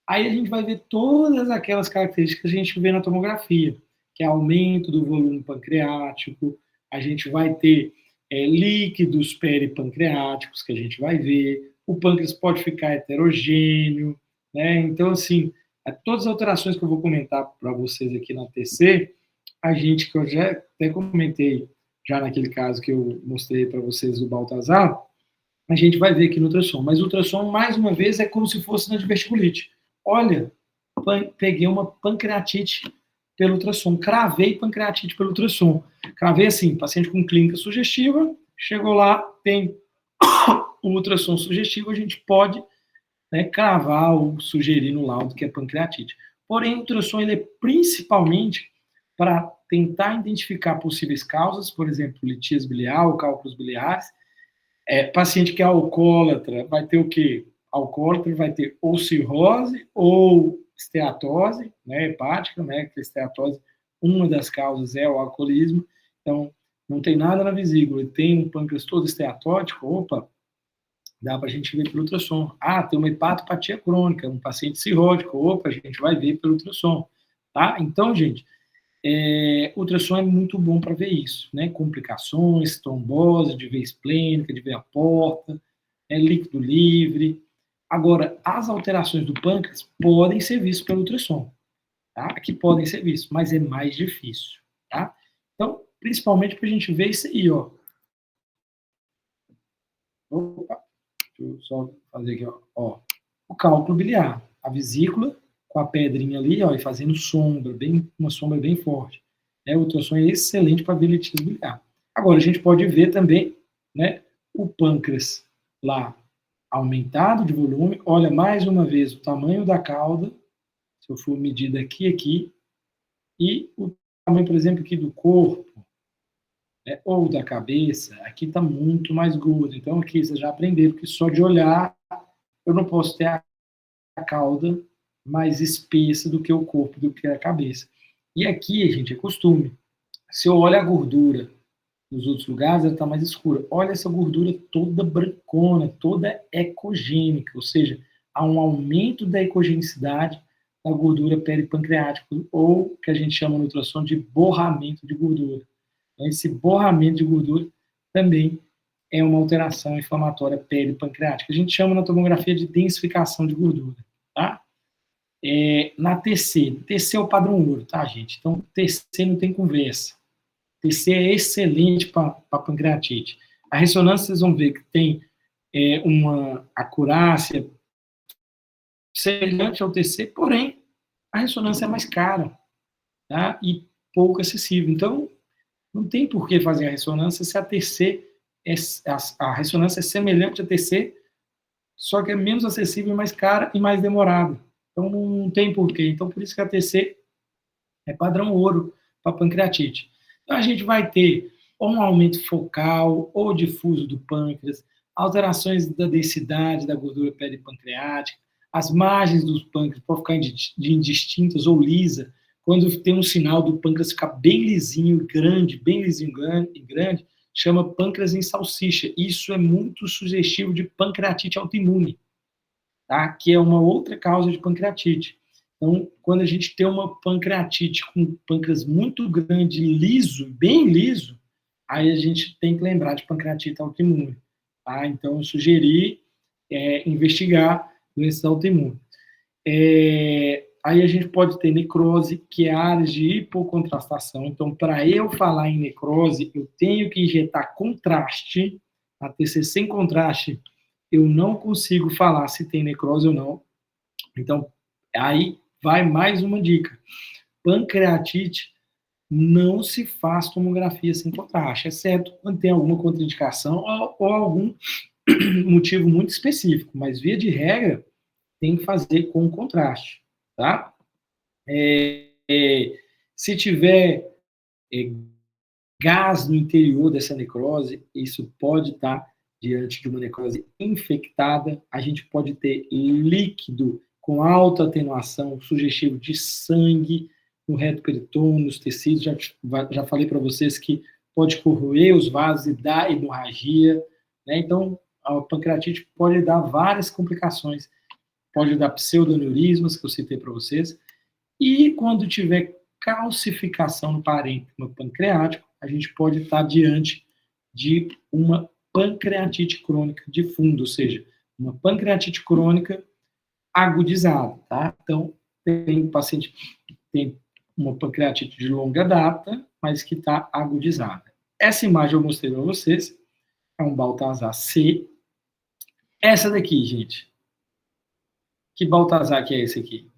aí a gente vai ver todas aquelas características que a gente vê na tomografia, que é aumento do volume pancreático, a gente vai ter líquidos peripancreáticos que a gente vai ver, o pâncreas pode ficar heterogêneo, né? Então, assim, todas as alterações que eu vou comentar para vocês aqui na TC, que eu já até comentei já naquele caso que eu mostrei para vocês do Baltazar, a gente vai ver aqui no ultrassom. Mas o ultrassom, mais uma vez, é como se fosse na diverticulite. Olha, peguei uma pancreatite pelo ultrassom, cravei pancreatite pelo ultrassom. Cravei assim, paciente com clínica sugestiva, chegou lá, tem o ultrassom sugestivo, a gente pode cravar ou sugerir no laudo que é pancreatite. Porém, o ultrassom ele é principalmente para tentar identificar possíveis causas, por exemplo, litíase biliar ou cálculos biliares. Paciente que é alcoólatra vai ter o quê? Alcoólatra vai ter ou cirrose ou esteatose, né, hepática, né, que a esteatose, uma das causas é o alcoolismo, então não tem nada na vesícula, tem um pâncreas todo esteatótico, opa, dá para a gente ver pelo ultrassom. Tem uma hepatopatia crônica, um paciente cirrótico, opa, a gente vai ver pelo ultrassom, tá? Então, gente, o ultrassom é muito bom para ver isso, né? Complicações, trombose de veia esplênica, de veia porta, líquido livre. Agora, as alterações do pâncreas podem ser vistas pelo ultrassom, tá? Aqui podem ser vistas, mas é mais difícil, tá? Então, principalmente para a gente ver isso aí, ó. Opa, deixa eu só fazer aqui, ó. O cálculo biliar, a vesícula com a pedrinha ali, ó, e fazendo sombra, uma sombra bem forte. O ultrassom é excelente para ver litíase biliar. Agora, a gente pode ver também, né, o pâncreas lá aumentado de volume. Olha, mais uma vez, o tamanho da cauda, se eu for medir daqui, e o tamanho, por exemplo, aqui do corpo, ou da cabeça, aqui está muito mais gordo. Então, aqui vocês já aprenderam que só de olhar eu não posso ter a cauda mais espessa do que o corpo, do que a cabeça. E aqui, gente, é costume. Se eu olho a gordura nos outros lugares, ela está mais escura. Olha essa gordura toda brancona, toda ecogênica, ou seja, há um aumento da ecogenicidade da gordura peripancreática, ou que a gente chama no ultrassom de borramento de gordura. Então, esse borramento de gordura também é uma alteração inflamatória peripancreática. A gente chama na tomografia de densificação de gordura, tá? Na TC é o padrão ouro, tá, gente? Então, TC não tem conversa. TC é excelente para pancreatite. A ressonância, vocês vão ver que tem uma acurácia semelhante ao TC, porém, a ressonância é mais cara, tá? E pouco acessível. Então, não tem por que fazer a ressonância se a TC, a ressonância é semelhante a TC, só que é menos acessível, mais cara e mais demorada. Então, não tem porquê. Então, por isso que a TC é padrão ouro para pancreatite. Então, a gente vai ter ou um aumento focal ou difuso do pâncreas, alterações da densidade da gordura peripancreática, as margens dos pâncreas podem ficar indistintas ou lisa, quando tem um sinal do pâncreas ficar bem lisinho e grande, chama pâncreas em salsicha. Isso é muito sugestivo de pancreatite autoimune. tá? Que é uma outra causa de pancreatite. Então, quando a gente tem uma pancreatite com pâncreas muito grande, liso, bem liso, aí a gente tem que lembrar de pancreatite autoimune, tá? Então, eu sugeri investigar doenças autoimunes. Aí a gente pode ter necrose, que é áreas de hipocontrastação. Então, para eu falar em necrose, eu tenho que injetar contraste. A TC sem contraste, eu não consigo falar se tem necrose ou não. Então, aí vai mais uma dica. Pancreatite, não se faz tomografia sem contraste, exceto quando tem alguma contraindicação ou algum motivo muito específico. Mas, via de regra, tem que fazer com contraste, tá? Se tiver gás no interior dessa necrose, isso pode estar diante de uma necrose infectada. A gente pode ter líquido com alta atenuação, sugestivo de sangue no reto peritônio, nos tecidos. Já falei para vocês que pode corroer os vasos e dar hemorragia, né? Então, a pancreatite pode dar várias complicações. Pode dar pseudoneurismas, que eu citei para vocês. E quando tiver calcificação no parênquima pancreático, a gente pode estar diante de uma pancreatite crônica de fundo, ou seja, uma pancreatite crônica agudizada, tá? Então, tem paciente que tem uma pancreatite de longa data, mas que está agudizada. Essa imagem eu mostrei para vocês, é um Baltazar C. Essa daqui, gente. Que Baltazar que é esse aqui?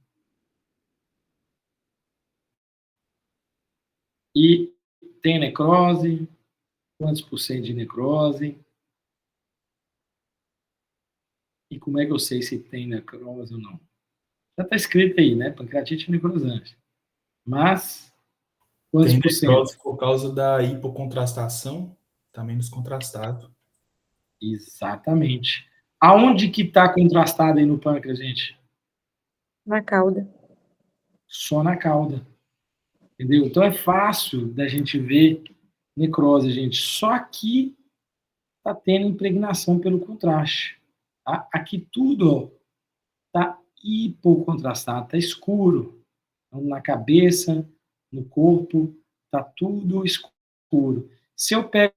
E tem necrose, quantos por cento de necrose? E como é que eu sei se tem necrose ou não? Já está escrito aí, né? Pancreatite necrosante. Mas, quantos tem por cento? necrose por causa da hipocontrastação, está menos contrastado. Exatamente. Aonde que está contrastado aí no pâncreas, gente? Na cauda. Só na cauda. Entendeu? Então é fácil da gente ver necrose, gente. Só aqui está tendo impregnação pelo contraste. Tá? Aqui tudo está hipocontrastado, está escuro. Então, na cabeça, no corpo, está tudo escuro. Se eu pego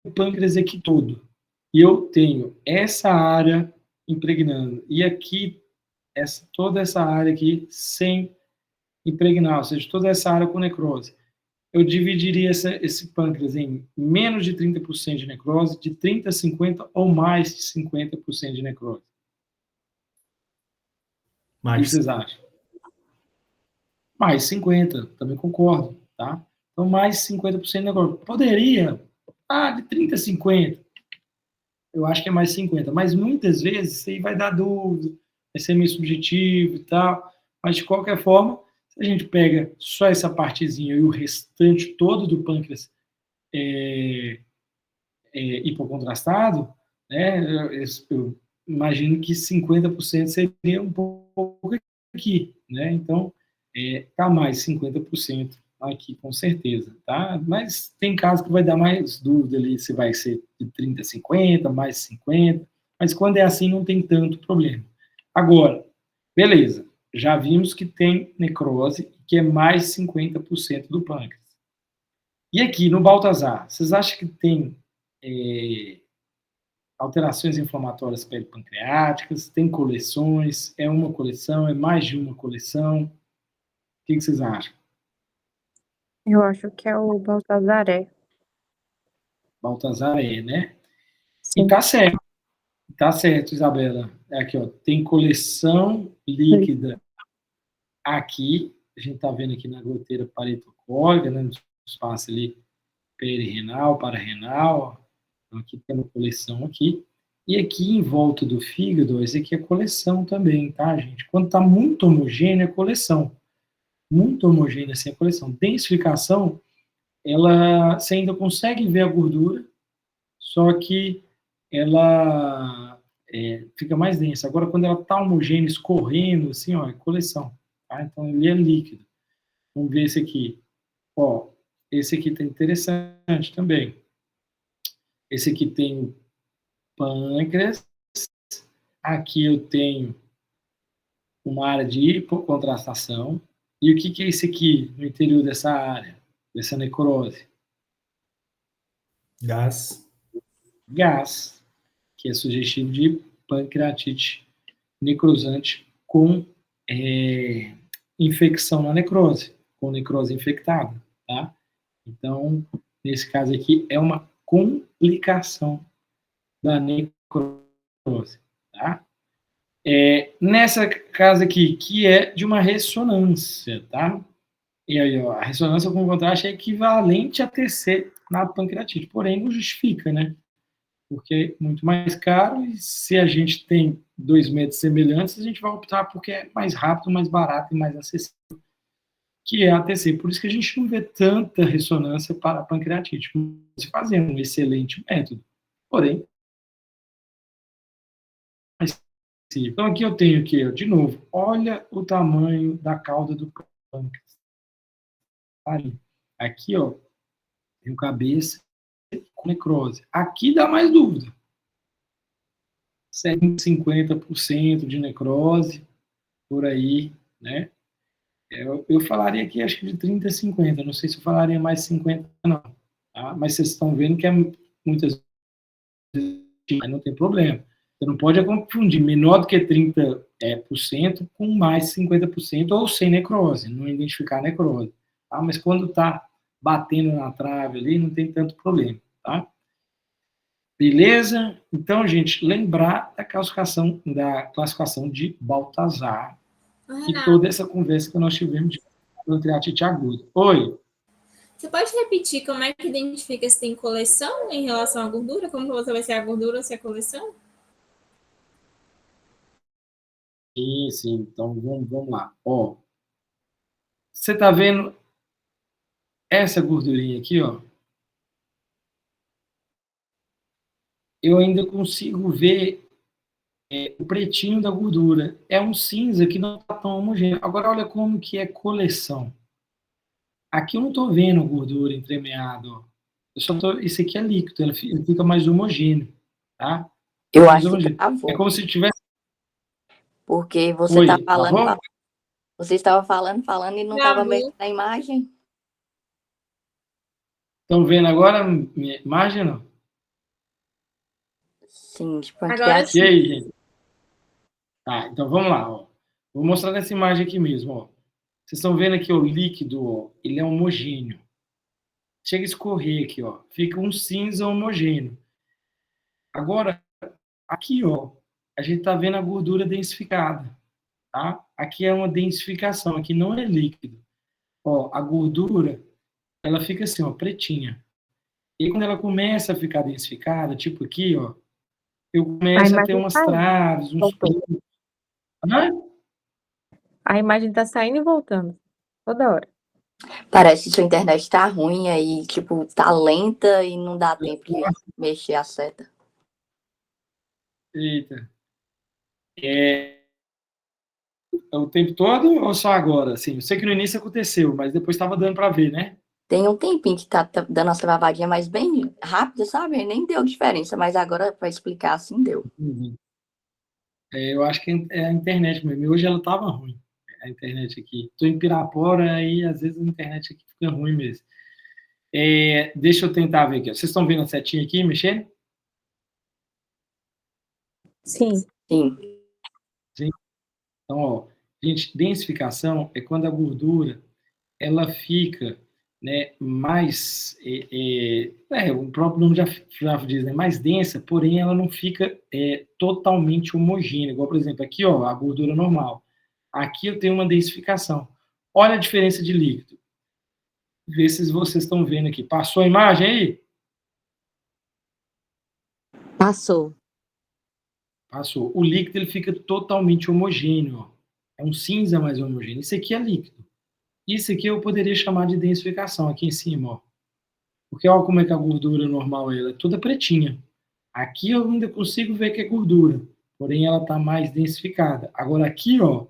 o pâncreas aqui todo e eu tenho essa área impregnando e aqui toda essa área aqui sem impregnar, ou seja, toda essa área com necrose, eu dividiria esse pâncreas em menos de 30% de necrose, de 30% a 50% ou mais de 50% de necrose. O que vocês acham? Mais 50%, também concordo, tá? Então, mais 50% de necrose. Poderia, de 30% a 50%. Eu acho que é mais 50%, mas muitas vezes isso aí vai dar dúvida, vai ser meio subjetivo e tal, mas de qualquer forma, se a gente pega só essa partezinha e o restante todo do pâncreas hipocontrastado, né, eu imagino que 50% seria um pouco aqui, né? Então, tá mais 50% aqui, com certeza, tá? Mas tem casos que vai dar mais dúvida ali, se vai ser de 30% a 50%, mais 50%, mas quando é assim não tem tanto problema. Agora, beleza, já vimos que tem necrose, que é mais 50% do pâncreas. E aqui, no Baltazar, vocês acham que tem alterações inflamatórias peripancreáticas, tem coleções, é uma coleção, é mais de uma coleção? O que vocês acham? Eu acho que é o Baltazaré. Baltazar né? Sim. E tá certo, Isabela. Aqui, ó, tem coleção líquida aqui, a gente tá vendo aqui na goteira paretocólica, né, no espaço ali perirenal, pararrenal, ó. Então, aqui tem uma coleção aqui. E aqui em volta do fígado, esse aqui é coleção também, tá, gente? Quando está muito homogênea, é coleção. Muito homogênea, assim, é coleção. Densificação, você ainda consegue ver a gordura, só que ela fica mais densa. Agora, quando ela está homogênea, escorrendo, assim, ó, é coleção. Tá? Então, ele é líquido. Vamos ver esse aqui. Ó, esse aqui está interessante também. Esse aqui tem o pâncreas, Aqui eu tenho uma área de hipocontrastação. E o que é isso aqui no interior dessa área, dessa necrose? Gás. Gás, que é sugestivo de pancreatite necrosante com infecção na necrose, com necrose infectada, tá? Então, nesse caso aqui, é uma complicação da necrose, tá? Nessa casa aqui, que é de uma ressonância, tá? E aí, ó, a ressonância com contraste é equivalente a TC na pancreatite, porém não justifica, né? Porque é muito mais caro e se a gente tem 2 métodos semelhantes, a gente vai optar porque é mais rápido, mais barato e mais acessível, que é a TC. Por isso que a gente não vê tanta ressonância para a pancreatite, se fazendo um excelente método. Porém, então aqui eu tenho aqui, de novo, olha o tamanho da cauda do pâncreas. Aqui, ó, tem o cabeça com necrose. Aqui dá mais dúvida. 50% de necrose, por aí, né? Eu falaria aqui, acho que de 30 a 50, não sei se eu falaria mais 50, não. Tá? Mas vocês estão vendo que é muitas vezes, mas não tem problema. Você não pode confundir menor do que 30% com mais 50% ou sem necrose, não identificar necrose. Tá? Mas quando está batendo na trave ali, não tem tanto problema. Tá? Beleza? Então, gente, lembrar da classificação de Baltazar e toda essa conversa que nós tivemos de pancreatite aguda. Oi? Você pode repetir como é que identifica se tem coleção em relação à gordura? Como você vai ser a gordura ou se é coleção? Sim. Então, vamos lá. Ó, você está vendo essa gordurinha aqui, ó? Eu ainda consigo ver o pretinho da gordura. É um cinza que não está tão homogêneo. Agora, olha como que é coleção. Aqui eu não estou vendo gordura entremeada. Ó. Isso aqui é líquido, ele fica mais homogêneo. Tá? Eu acho que travou. É como se tivesse... Porque você está falando, você estava falando e não estava vendo a imagem. Estão vendo agora a minha imagem, não? Sim, de pancreatite. E aí, gente? Tá, então vamos lá. Ó. Vou mostrar nessa imagem aqui mesmo. Ó. Vocês estão vendo aqui o líquido, ó, ele é homogêneo. Chega a escorrer aqui, ó. Fica um cinza homogêneo. Agora, aqui, ó, a gente está vendo a gordura densificada. Tá? Aqui é uma densificação, aqui não é líquido. Ó, a gordura, ela fica assim, ó, pretinha. E quando ela começa a ficar densificada, tipo aqui, ó, eu começo a ter umas traves, uns... A imagem tá saindo e voltando. Toda hora. Parece que sua internet tá ruim aí, tipo, tá lenta e não dá tempo de mexer a seta. Eita. O tempo todo ou só agora? Assim, eu sei que no início aconteceu, mas depois estava dando para ver, né? Tem um tempinho que tá dando as travadinhas, mas bem rápido, sabe? Nem deu diferença, mas agora para explicar assim deu. Uhum. Eu acho que é a internet mesmo. Hoje ela estava ruim, a internet aqui. Estou em Pirapora e às vezes a internet aqui fica ruim mesmo. Deixa eu tentar ver aqui. Vocês estão vendo a setinha aqui mexendo? Sim. Sim. Então, ó, gente, densificação é quando a gordura ela fica, né, mais, o próprio nome já diz, né, mais densa, porém ela não fica totalmente homogênea. Igual, por exemplo, aqui, ó, a gordura normal. Aqui eu tenho uma densificação. Olha a diferença de líquido. Vê se vocês estão vendo aqui. Passou a imagem aí? Passou. Passou. O líquido ele fica totalmente homogêneo. Ó. É um cinza mais homogêneo. Isso aqui é líquido. Isso aqui eu poderia chamar de densificação, aqui em cima. Ó. Porque olha como é que a gordura normal ela é toda pretinha. Aqui eu ainda consigo ver que é gordura, porém ela está mais densificada. Agora aqui, ó,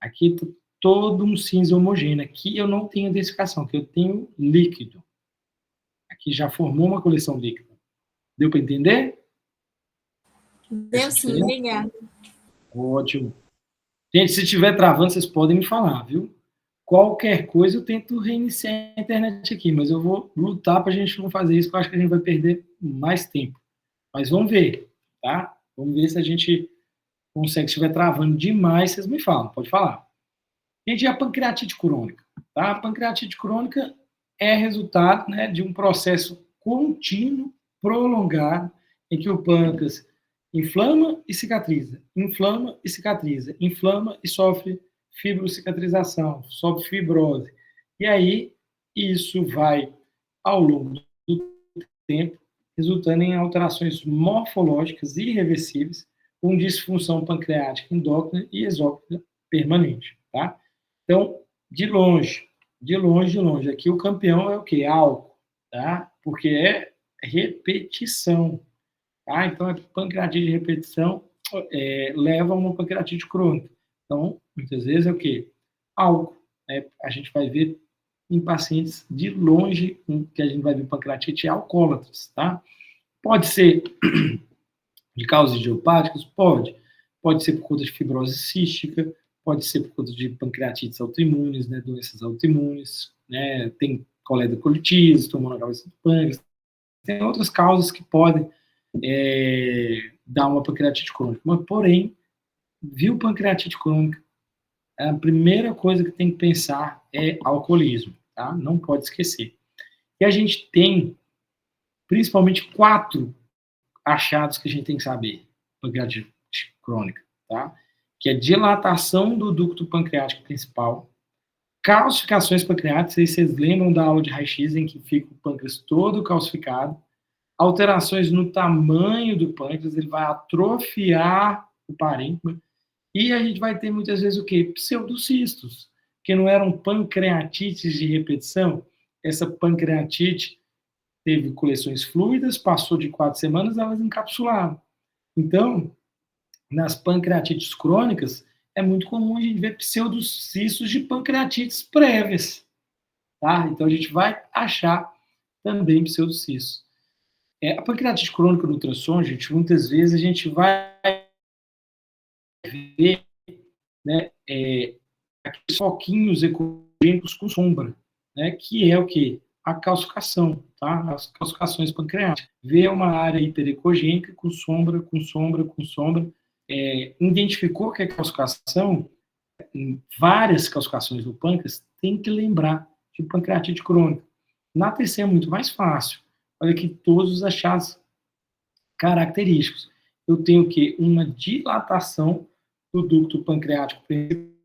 aqui tá todo um cinza homogêneo. Aqui eu não tenho densificação, aqui eu tenho líquido. Aqui já formou uma coleção líquida. Deu para entender? Deu sim, obrigada. Ótimo. Gente, se estiver travando, vocês podem me falar, viu? Qualquer coisa eu tento reiniciar a internet aqui, mas eu vou lutar para a gente não fazer isso, porque eu acho que a gente vai perder mais tempo. Mas vamos ver, tá? Vamos ver se a gente consegue. Se estiver travando demais, vocês me falam, pode falar. Gente, a pancreatite crônica, tá? A pancreatite crônica é resultado, né, de um processo contínuo, prolongado, em que o pâncreas inflama e cicatriza, inflama e cicatriza, inflama e sofre fibrocicatrização, sofre fibrose. E aí, isso vai, ao longo do tempo, resultando em alterações morfológicas irreversíveis, com disfunção pancreática endócrina e exócrina permanente, tá? Então, de longe, aqui o campeão é o quê? Álcool, tá? Porque é repetição, tá? Então, a pancreatite de repetição leva a uma pancreatite crônica. Então, muitas vezes é o quê? Álcool. A gente vai ver em pacientes de longe, que a gente vai ver pancreatite alcoólatras, tá? Pode ser de causas idiopáticas? Pode. Pode ser por conta de fibrose cística, pode ser por conta de pancreatites autoimunes, né, doenças autoimunes, né, tem coledocolitise, tumor na cabeça do pâncreas, tem outras causas que podem dar uma pancreatite crônica. Mas, porém, viu pancreatite crônica, a primeira coisa que tem que pensar é alcoolismo, tá? Não pode esquecer. E a gente tem, principalmente, 4 achados que a gente tem que saber, pancreatite crônica, tá? Que é dilatação do ducto pancreático principal, calcificações pancreáticas, aí vocês lembram da aula de raio-x em que fica o pâncreas todo calcificado, alterações no tamanho do pâncreas, ele vai atrofiar o parênquima, e a gente vai ter muitas vezes o quê? Pseudocistos, que não eram pancreatites de repetição, essa pancreatite teve coleções fluidas, passou de 4 semanas, elas encapsularam. Então, nas pancreatites crônicas, é muito comum a gente ver pseudocistos de pancreatites prévias, tá? Então, a gente vai achar também pseudocistos. A pancreatite crônica no ultrassom, gente, muitas vezes a gente vai ver, né, aqueles foquinhos ecogênicos com sombra, né, que é o quê? A calcificação, tá? As calcificações pancreáticas. Vê uma área hiperecogênica com sombra, com sombra, com sombra. Identificou que é calcificação, em várias calcificações do pâncreas, tem que lembrar de pancreatite crônica. Na TC é muito mais fácil. Olha aqui todos os achados característicos. Eu tenho o quê? Uma dilatação do ducto pancreático principal.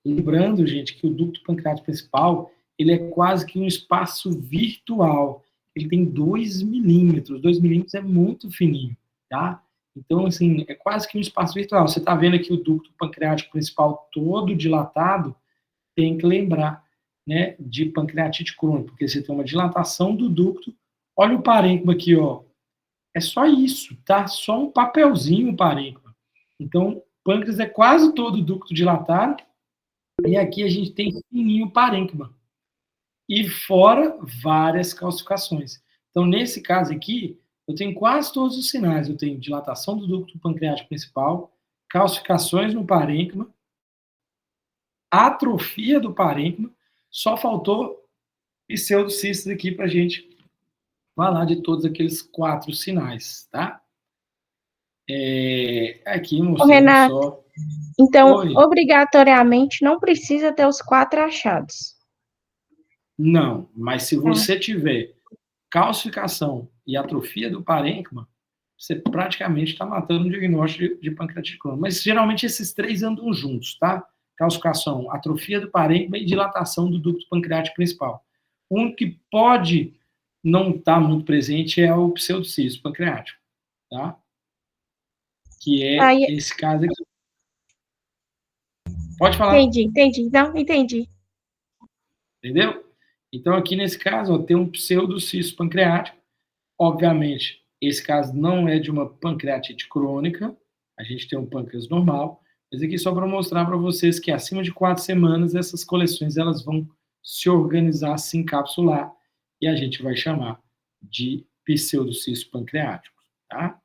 Lembrando, gente, que o ducto pancreático principal, ele é quase que um espaço virtual. Ele tem 2 milímetros. 2 milímetros é muito fininho, tá? Então, assim, é quase que um espaço virtual. Você está vendo aqui o ducto pancreático principal todo dilatado, tem que lembrar, né, de pancreatite crônica, porque você tem uma dilatação do ducto. Olha o parênquima aqui, ó. É só isso, tá? Só um papelzinho o parênquima. Então, pâncreas é quase todo ducto dilatado, e aqui a gente tem fininho o parênquima. E fora várias calcificações. Então, nesse caso aqui, eu tenho quase todos os sinais. Eu tenho dilatação do ducto pancreático principal, calcificações no parênquima, atrofia do parênquima, só faltou pseudocistos aqui para a gente falar de todos aqueles 4 sinais, tá? Aqui mostrando Renato, só. Então, Oi. Obrigatoriamente, não precisa ter os 4 achados. Não, mas se você tiver calcificação e atrofia do parênquima, você praticamente está matando o diagnóstico de pancreatite crônica. Mas geralmente esses 3 andam juntos, tá? Calcificação, atrofia do parênquima e dilatação do ducto pancreático principal. Um que pode não estar muito presente é o pseudocisto pancreático, tá? Que é esse caso aqui. Pode falar. Entendi. Não, entendi. Entendeu? Então, aqui nesse caso, ó, tem um pseudocisto pancreático. Obviamente, esse caso não é de uma pancreatite crônica, a gente tem um pâncreas normal, mas aqui só para mostrar para vocês que acima de 4 semanas essas coleções elas vão se organizar, se encapsular, e a gente vai chamar de pseudocisto pancreático, tá?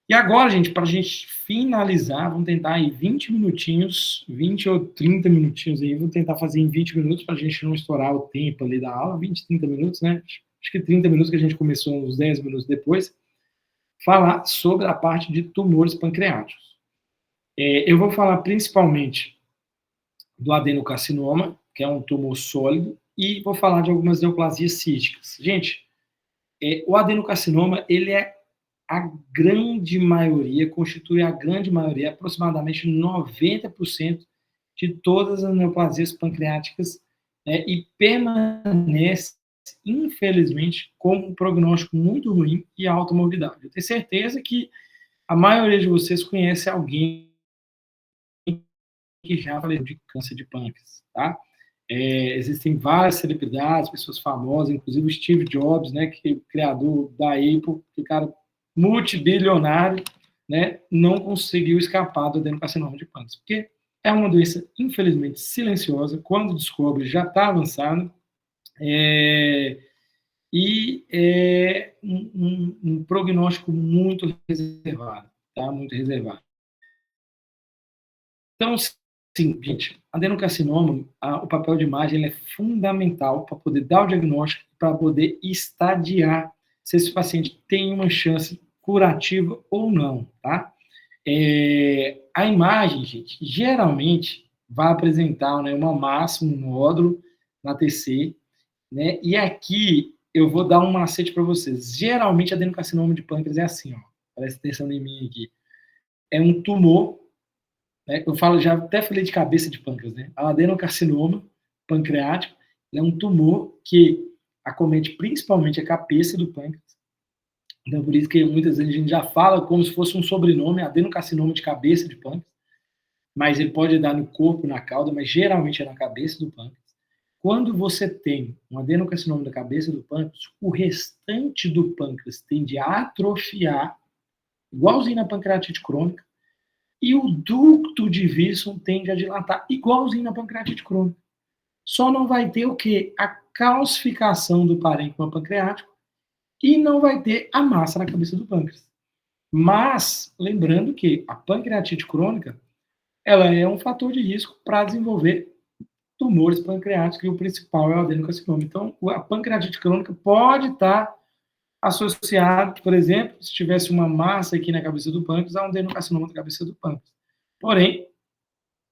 E agora, gente, para a gente finalizar, vamos tentar aí 20 minutinhos, 20 ou 30 minutinhos aí, vou tentar fazer em 20 minutos para a gente não estourar o tempo ali da aula, 20, 30 minutos, né? Acho que 30 minutos que a gente começou uns 10 minutos depois, falar sobre a parte de tumores pancreáticos. Eu vou falar principalmente do adenocarcinoma, que é um tumor sólido, e vou falar de algumas neoplasias císticas. Gente, o adenocarcinoma, ele é a grande maioria, constitui a grande maioria, aproximadamente 90% de todas as neoplasias pancreáticas, e permanece, infelizmente, com um prognóstico muito ruim e alta morbidade. Eu tenho certeza que a maioria de vocês conhece alguém que já faleceu de câncer de pâncreas, tá? Existem várias celebridades, pessoas famosas, inclusive o Steve Jobs, né, que é o criador da Apple, que cara multibilionário, né, não conseguiu escapar do adenocarcinoma de pâncreas, porque é uma doença, infelizmente, silenciosa, quando descobre já está avançada, e é um prognóstico muito reservado, tá? Muito reservado. Então, sim, gente, adenocarcinoma, o papel de imagem é fundamental para poder dar o diagnóstico, para poder estadiar se esse paciente tem uma chance curativa ou não, tá? A imagem, gente, geralmente vai apresentar, né, uma massa, um nódulo na TC, né? E aqui eu vou dar um macete para vocês. Geralmente, adenocarcinoma de pâncreas é assim, ó. Presta atenção em mim aqui. É um tumor, né? Eu falo, já até falei de cabeça de pâncreas, né? O adenocarcinoma pancreático é um tumor que acomete principalmente a cabeça do pâncreas. Então, por isso que muitas vezes a gente já fala como se fosse um sobrenome, adenocarcinoma de cabeça de pâncreas, mas ele pode dar no corpo, na cauda, mas geralmente é na cabeça do pâncreas. Quando você tem um adenocarcinoma da cabeça do pâncreas, o restante do pâncreas tende a atrofiar, igualzinho na pancreatite crônica, e o ducto de Wilson tende a dilatar, igualzinho na pancreatite crônica. Só não vai ter o quê? A calcificação do parênquima pancreático e não vai ter a massa na cabeça do pâncreas. Mas, lembrando que a pancreatite crônica, ela é um fator de risco para desenvolver tumores pancreáticos, e o principal é o adenocarcinoma. Então, a pancreatite crônica pode estar associado, por exemplo, se tivesse uma massa aqui na cabeça do pâncreas, a um adenocarcinoma da cabeça do pâncreas. Porém,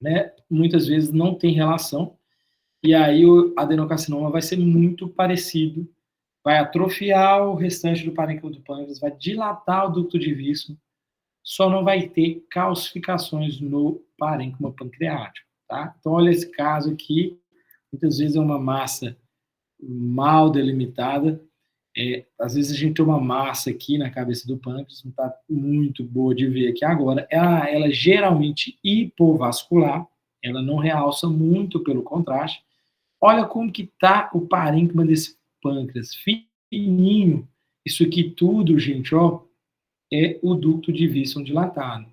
né, muitas vezes não tem relação, e aí o adenocarcinoma vai ser muito parecido, vai atrofiar o restante do parênquima do pâncreas, vai dilatar o ducto de Wilson, só não vai ter calcificações no parênquima pancreático, tá? Então, olha esse caso aqui, muitas vezes é uma massa mal delimitada, às vezes a gente tem uma massa aqui na cabeça do pâncreas, não está muito boa de ver aqui agora, ela é geralmente hipovascular, ela não realça muito pelo contraste. Olha como que está o parênquima desse pâncreas, fininho. Isso aqui tudo, gente, ó, é o ducto de Wilson dilatado.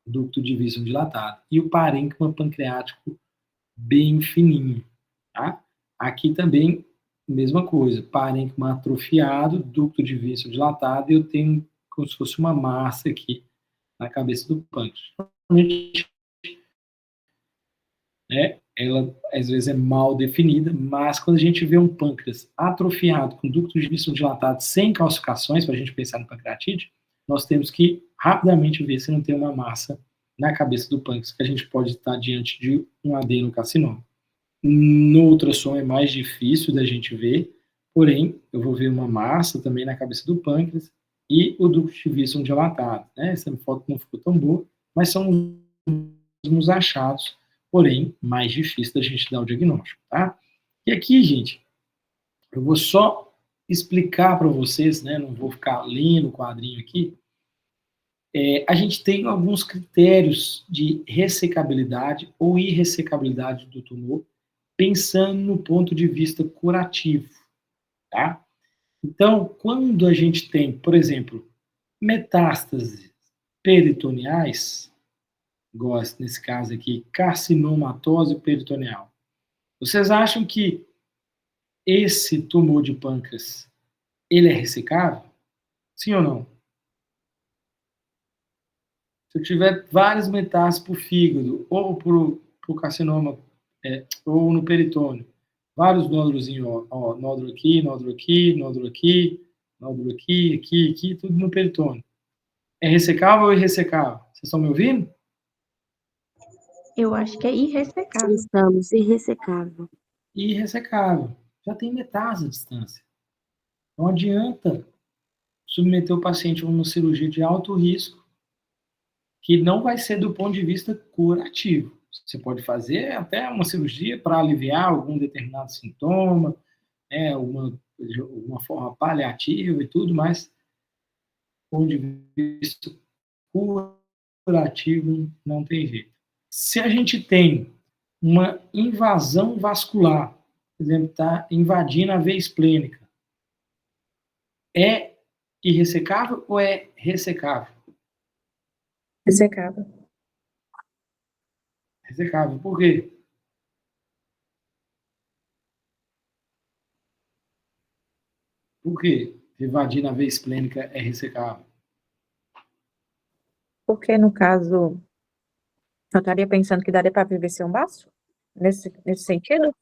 Ducto de Wilson dilatado. E o parênquima pancreático bem fininho, tá? Aqui também, mesma coisa, parênquima atrofiado, ducto de Wilson dilatado, e eu tenho como se fosse uma massa aqui na cabeça do pâncreas. Ela às vezes é mal definida, mas quando a gente vê um pâncreas atrofiado, com ducto de Wilson dilatado, sem calcificações, para a gente pensar no pancreatite, nós temos que rapidamente ver se não tem uma massa na cabeça do pâncreas, que a gente pode estar diante de um adenocarcinoma. No ultrassom é mais difícil da gente ver, porém, eu vou ver uma massa também na cabeça do pâncreas e o ducto de Wilson dilatado, né? Essa foto não ficou tão boa, mas são os mesmos achados, porém, mais difícil da gente dar o diagnóstico, tá? E aqui, gente, eu vou só explicar para vocês, né? Não vou ficar lendo o quadrinho aqui. A gente tem alguns critérios de ressecabilidade ou irressecabilidade do tumor, pensando no ponto de vista curativo, tá? Então, quando a gente tem, por exemplo, metástases peritoneais, gosto nesse caso aqui, carcinomatose peritoneal, vocês acham que esse tumor de pâncreas, ele é ressecável? Sim ou não? Se eu tiver várias metástases para o fígado, ou para o carcinoma, ou no peritônio, vários nódulos, ó, nódulo aqui, nódulo aqui, nódulo aqui, nódulo aqui, aqui, tudo no peritônio. É ressecável ou irressecável? Vocês estão me ouvindo? Eu acho que é irressecável. Estamos irressecável. Irressecável. Já tem metástase à distância. Não adianta submeter o paciente a uma cirurgia de alto risco, que não vai ser do ponto de vista curativo. Você pode fazer até uma cirurgia para aliviar algum determinado sintoma, uma forma paliativa e tudo, mas do ponto de vista curativo não tem jeito. Se a gente tem uma invasão vascular, por exemplo, está invadindo a veia esplênica, é irressecável ou é ressecável? Ressecável. Ressecável. Por quê? Por quê? Invadir na veia esplênica é ressecável? Porque, no caso, eu estaria pensando que daria para PVC um baço? Nesse sentido?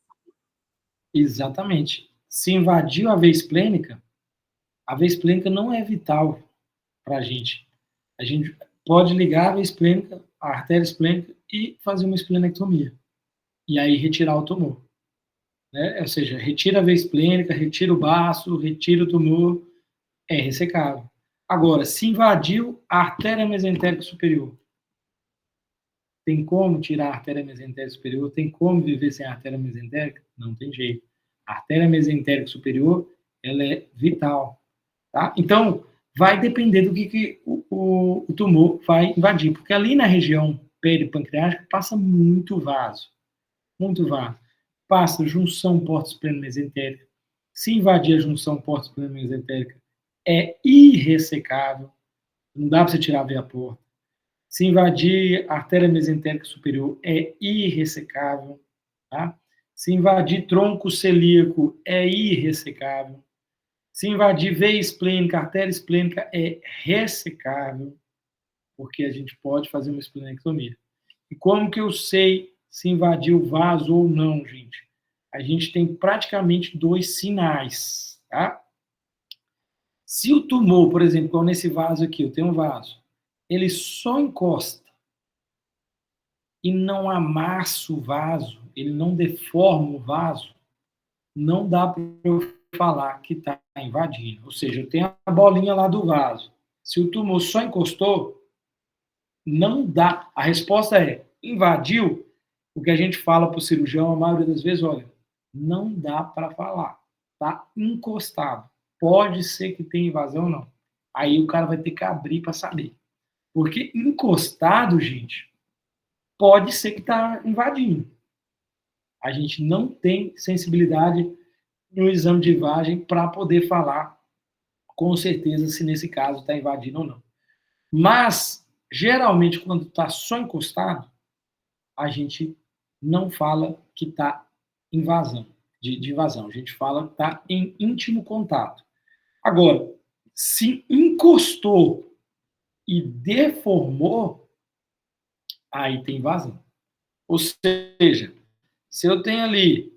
Exatamente. Se invadiu a veia esplênica não é vital para a gente. A gente pode ligar a veia esplênica, a artéria esplênica e fazer uma esplenectomia. E aí retirar o tumor. Né? Ou seja, retira a veia esplênica, retira o baço, retira o tumor, é ressecável. Agora, se invadiu a artéria mesentérica superior, tem como tirar a artéria mesentérica superior? Tem como viver sem a artéria mesentérica? Não tem jeito. A artéria mesentérica superior, ela é vital. Tá? Então, vai depender do que o tumor vai invadir, porque ali na região peripancreática passa muito vaso. Muito vaso. Passa junção porta-espleno-mesentérica. Se invadir a junção porta-espleno-mesentérica, é irressecável. Não dá para você tirar a veia porta. Se invadir a artéria mesentérica superior, é irressecável. Tá? Se invadir tronco celíaco, é irressecável. Se invadir veia esplênica, artéria esplênica, é ressecável, porque a gente pode fazer uma esplenectomia. E como que eu sei se invadiu o vaso ou não, gente? A gente tem praticamente 2 sinais, tá? Se o tumor, por exemplo, como nesse vaso aqui, eu tenho um vaso, ele só encosta e não amassa o vaso, ele não deforma o vaso, não dá para eu falar que está invadindo. Ou seja, eu tenho a bolinha lá do vaso. Se o tumor só encostou, não dá. A resposta é, invadiu. O que a gente fala para o cirurgião, a maioria das vezes, olha, não dá para falar. Está encostado. Pode ser que tenha invasão ou não. Aí o cara vai ter que abrir para saber. Porque encostado, gente, pode ser que está invadindo. A gente não tem sensibilidade no exame de imagem para poder falar com certeza se nesse caso está invadindo ou não. Mas, geralmente, quando está só encostado, a gente não fala que está invasão, de invasão. A gente fala que está em íntimo contato. Agora, se encostou e deformou, aí tem invasão. Ou seja, se eu tenho ali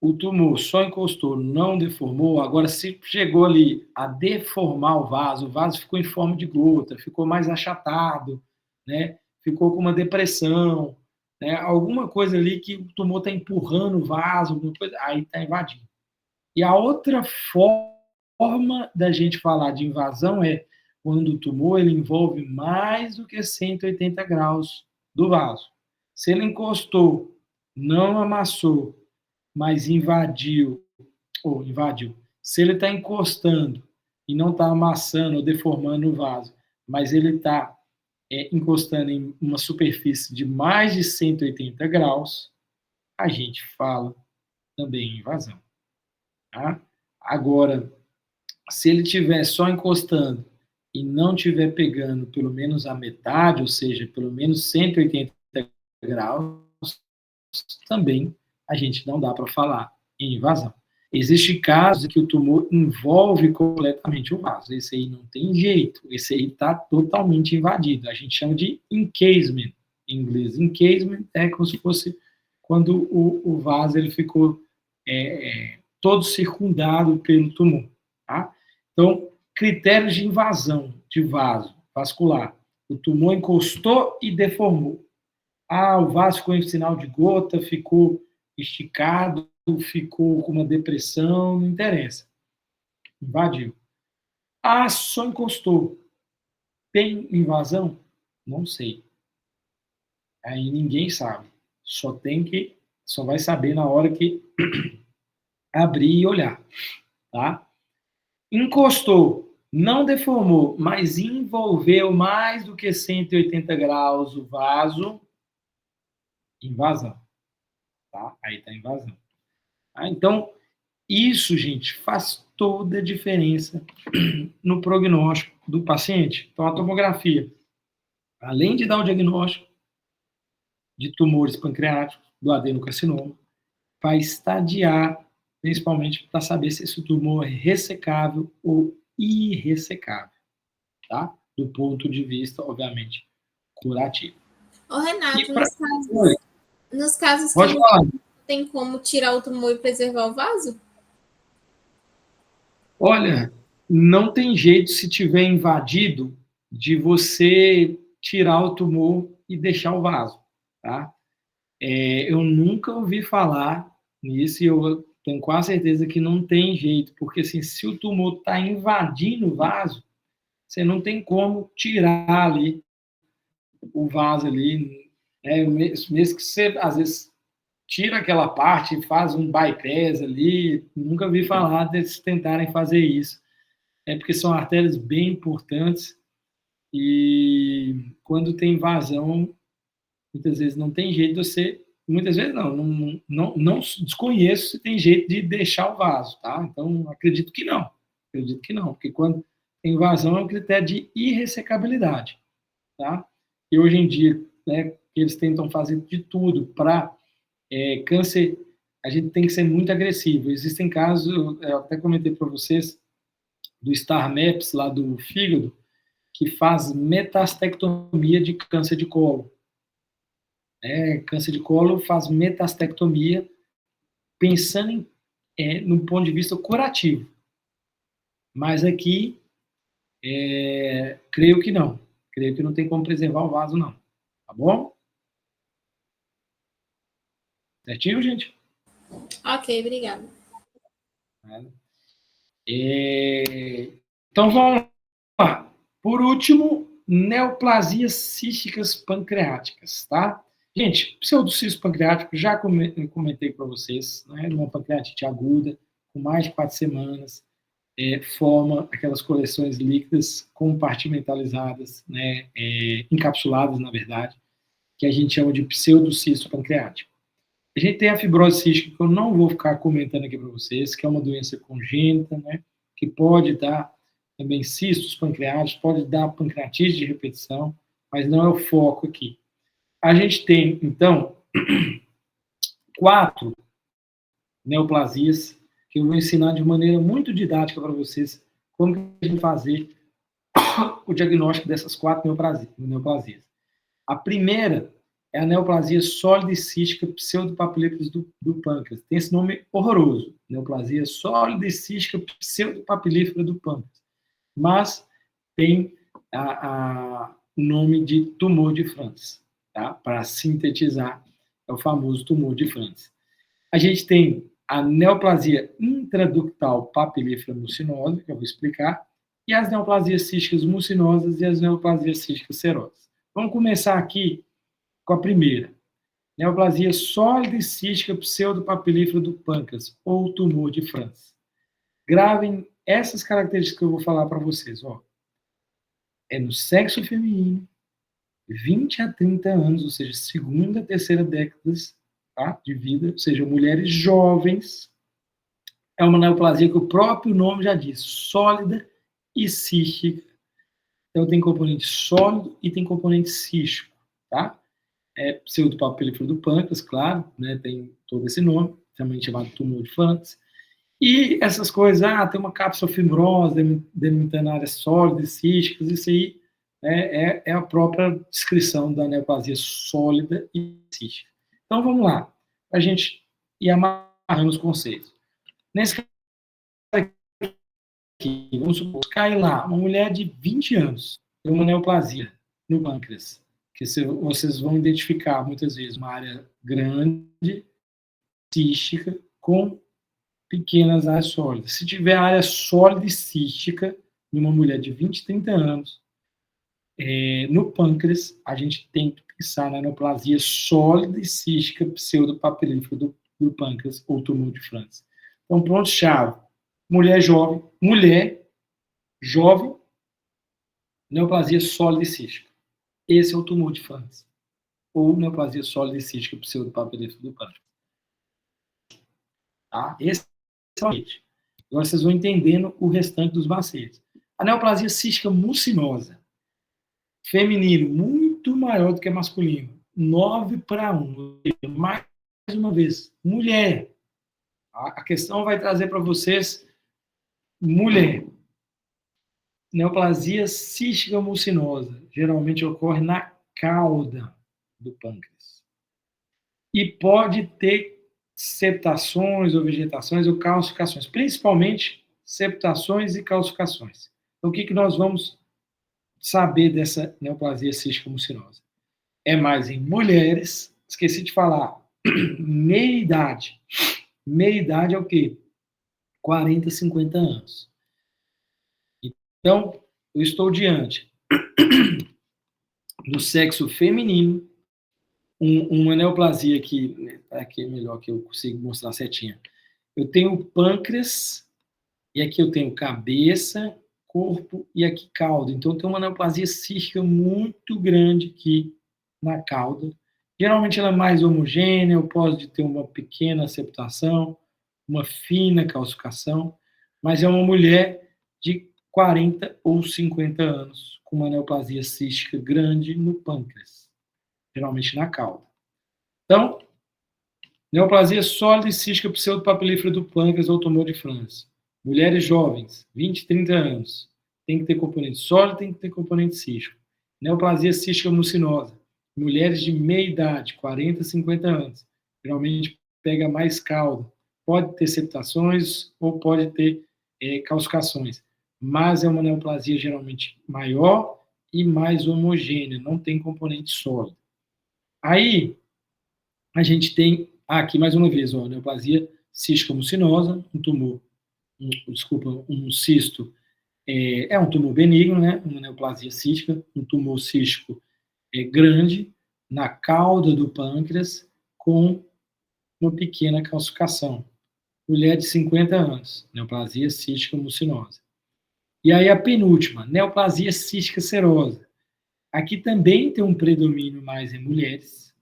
o tumor só encostou, não deformou, agora se chegou ali a deformar o vaso ficou em forma de gota, ficou mais achatado, né? Ficou com uma depressão, né? Alguma coisa ali que o tumor está empurrando o vaso, alguma coisa, aí está invadindo. E a outra forma da gente falar de invasão é quando o tumor ele envolve mais do que 180 graus do vaso. Se ele encostou, não amassou, mas invadiu. Se ele está encostando e não está amassando ou deformando o vaso, mas ele está encostando em uma superfície de mais de 180 graus, a gente fala também em invasão. Tá? Agora, se ele estiver só encostando e não estiver pegando pelo menos a metade, ou seja, pelo menos 180 graus, também a gente não dá para falar em invasão. Existem casos em que o tumor envolve completamente o vaso. Esse aí não tem jeito. Esse aí está totalmente invadido. A gente chama de encasement em inglês. Encasement é como se fosse quando o vaso ele ficou todo circundado pelo tumor. Tá? Então, critérios de invasão de vaso vascular. O tumor encostou e deformou. O vaso ficou em sinal de gota, ficou esticado, ficou com uma depressão, não interessa. Invadiu. Só encostou. Tem invasão? Não sei. Aí ninguém sabe. Só vai saber na hora que abrir e olhar. Tá? Encostou, não deformou, mas envolveu mais do que 180 graus o vaso, invasão. Tá? Aí está invasão. Então, isso, gente, faz toda a diferença no prognóstico do paciente. Então, a tomografia, além de dar o diagnóstico de tumores pancreáticos, do adenocarcinoma, vai estadiar, principalmente para saber se esse tumor é ressecável ou irressecável, tá? Do ponto de vista, obviamente, curativo. Ô, Renato, nos casos que Pode falar. tem como tirar o tumor e preservar o vaso? Olha, não tem jeito, se tiver invadido, de você tirar o tumor e deixar o vaso, tá? Eu nunca ouvi falar nisso e eu tenho quase certeza que não tem jeito, porque assim, se o tumor está invadindo o vaso, você não tem como tirar ali o vaso ali, mesmo que você, às vezes, tira aquela parte e faz um bypass ali, nunca vi falar deles tentarem fazer isso. Porque são artérias bem importantes e quando tem invasão, muitas vezes não tem jeito de você, muitas vezes não desconheço se tem jeito de deixar o vaso, tá? Então, acredito que não, porque quando tem invasão é um critério de irressecabilidade, tá? E hoje em dia, né, eles tentam fazer de tudo para câncer, a gente tem que ser muito agressivo. Existem casos, eu até comentei para vocês, do STAR-MAPS, lá do fígado, que faz metastectomia de câncer de colo. Câncer de colo faz metastectomia pensando no ponto de vista curativo. Mas aqui, creio que não. Creio que não tem como preservar o vaso, não. Tá bom? Certinho, gente? Ok, obrigada. Então, vamos lá. Por último, neoplasias císticas pancreáticas, tá? Gente, pseudocisto pancreático, já comentei para vocês, né? Uma pancreatite aguda, com mais de 4 semanas, forma aquelas coleções líquidas compartimentalizadas, né? Encapsuladas, na verdade, que a gente chama de pseudocisto pancreático. A gente tem a fibrose cística, que eu não vou ficar comentando aqui para vocês, que é uma doença congênita, né, que pode dar também cistos pancreáticos, pode dar pancreatite de repetição, mas não é o foco aqui. A gente tem, então, 4 neoplasias, que eu vou ensinar de maneira muito didática para vocês como a gente fazer o diagnóstico dessas 4 neoplasias. A primeira é a neoplasia sólida e cística pseudopapilíferos do pâncreas. Tem esse nome horroroso, neoplasia sólida e cística pseudopapilífera do pâncreas. Mas tem o nome de tumor de Franz, tá? Para sintetizar, é o famoso tumor de Franz. A gente tem a neoplasia intraductal papilífera mucinosa, que eu vou explicar, e as neoplasias císticas mucinosas e as neoplasias císticas serosas. Vamos começar aqui com a primeira. Neoplasia sólida e cística pseudopapilífera do pâncreas, ou tumor de Franz. Gravem essas características que eu vou falar para vocês. É no sexo feminino, 20 a 30 anos, ou seja, segunda, terceira décadas, tá, de vida, ou seja, mulheres jovens. É uma neoplasia que o próprio nome já diz, sólida e cística. Então, tem componente sólido e tem componente cístico, tá? Pseudopapilífero do pâncreas, claro, né, tem todo esse nome, também chamado tumor de Franz. E essas coisas, tem uma cápsula fibrosa, delimitando áreas sólidas, císticas, isso aí é a própria descrição da neoplasia sólida e cística. Então, vamos lá, a gente ir amarrando os conceitos. Nesse caso aqui, vamos supor, cai lá, uma mulher de 20 anos, tem uma neoplasia no pâncreas, que vocês vão identificar, muitas vezes, uma área grande, cística, com pequenas áreas sólidas. Se tiver área sólida e cística, numa mulher de 20, 30 anos, no pâncreas, a gente tem que pensar na neoplasia sólida e cística pseudopapilífera do pâncreas ou tumor de Franz. Então, ponto-chave. Mulher jovem, neoplasia sólida e cística. Esse é o tumor de Franz. Ou neoplasia sólida e cística pseudopapilífera do pâncreas. Tá? Esse é o leite. Agora vocês vão entendendo o restante dos macetes. A neoplasia cística mucinosa, feminino, muito maior do que masculino, 9:1. Mais uma vez, mulher. A questão vai trazer para vocês, mulher. Neoplasia cística mucinosa, geralmente ocorre na cauda do pâncreas. E pode ter septações ou vegetações ou calcificações, principalmente septações e calcificações. Então, o que nós vamos saber dessa neoplasia cística mucinosa? É mais em mulheres, esqueci de falar, meia-idade. Meia-idade é o quê? 40, 50 anos. Então, eu estou diante do sexo feminino, uma neoplasia aqui é melhor que eu consigo mostrar certinho. Eu tenho o pâncreas, e aqui eu tenho cabeça, corpo e aqui cauda. Então, tem uma neoplasia cística muito grande aqui na cauda. Geralmente ela é mais homogênea, eu posso ter uma pequena septação, uma fina calcificação, mas é uma mulher de 40 ou 50 anos, com uma neoplasia cística grande no pâncreas, geralmente na cauda. Então, neoplasia sólida e cística pseudopapilífera do pâncreas ou tumor de Franz. Mulheres jovens, 20, 30 anos, tem que ter componente sólido, tem que ter componente cístico. Neoplasia cística mucinosa. Mulheres de meia idade, 40, 50 anos, geralmente pega mais cauda. Pode ter septações ou pode ter calcificações, mas é uma neoplasia geralmente maior e mais homogênea, não tem componente sólido. Aí, a gente tem aqui, mais uma vez, neoplasia cística mucinosa, um tumor, um cisto, é um tumor benigno, né? Uma neoplasia cística, um tumor cístico grande, na cauda do pâncreas, com uma pequena calcificação. Mulher de 50 anos, neoplasia cística mucinosa. E aí a penúltima, neoplasia cística serosa. Aqui também tem um predomínio mais em mulheres.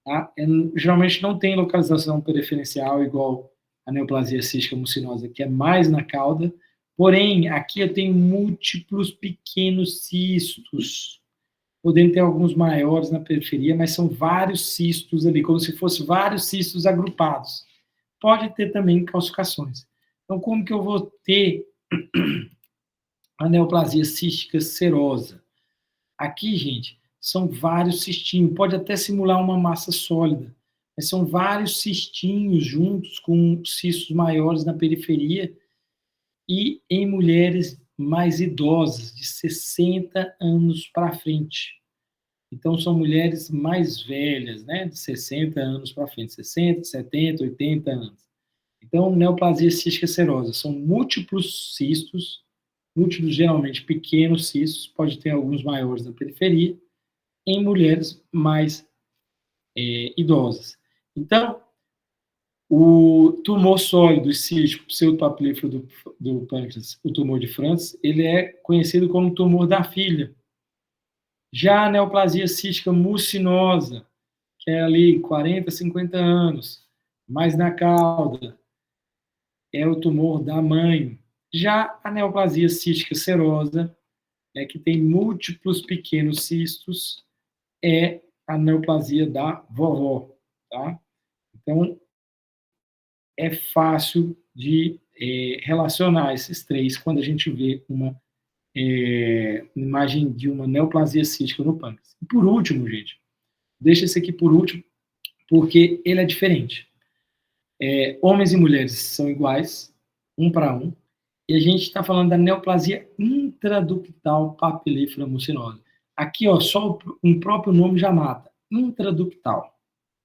Tá? Geralmente não tem localização preferencial igual a neoplasia cística mucinosa, que é mais na cauda. Porém, aqui eu tenho múltiplos pequenos cistos, podendo ter alguns maiores na periferia, mas são vários cistos ali, como se fossem vários cistos agrupados. Pode ter também calcificações. Então, como que eu vou ter a neoplasia cística serosa? Aqui, gente, são vários cistinhos, pode até simular uma massa sólida, mas são vários cistinhos juntos com cistos maiores na periferia e em mulheres mais idosas, de 60 anos para frente. Então, são mulheres mais velhas, né, de 60 anos para frente, 60, 70, 80 anos. Então, neoplasia cística serosa, são múltiplos cistos, múltiplos geralmente pequenos cistos, pode ter alguns maiores na periferia, em mulheres mais idosas. Então, o tumor sólido e cístico pseudopapilífero do pâncreas, o tumor de Franz, ele é conhecido como tumor da filha. Já a neoplasia cística mucinosa, que é ali 40, 50 anos, mais na cauda, é o tumor da mãe. Já a neoplasia cística serosa, que tem múltiplos pequenos cistos, é a neoplasia da vovó, tá? Então, é fácil de relacionar esses três quando a gente vê uma imagem de uma neoplasia cística no pâncreas. E por último, gente, deixa esse aqui por último, porque ele é diferente. Homens e mulheres são iguais, 1 para 1, e a gente está falando da neoplasia intraductal papilífera mucinosa. Aqui, ó, só um próprio nome já mata, intraductal.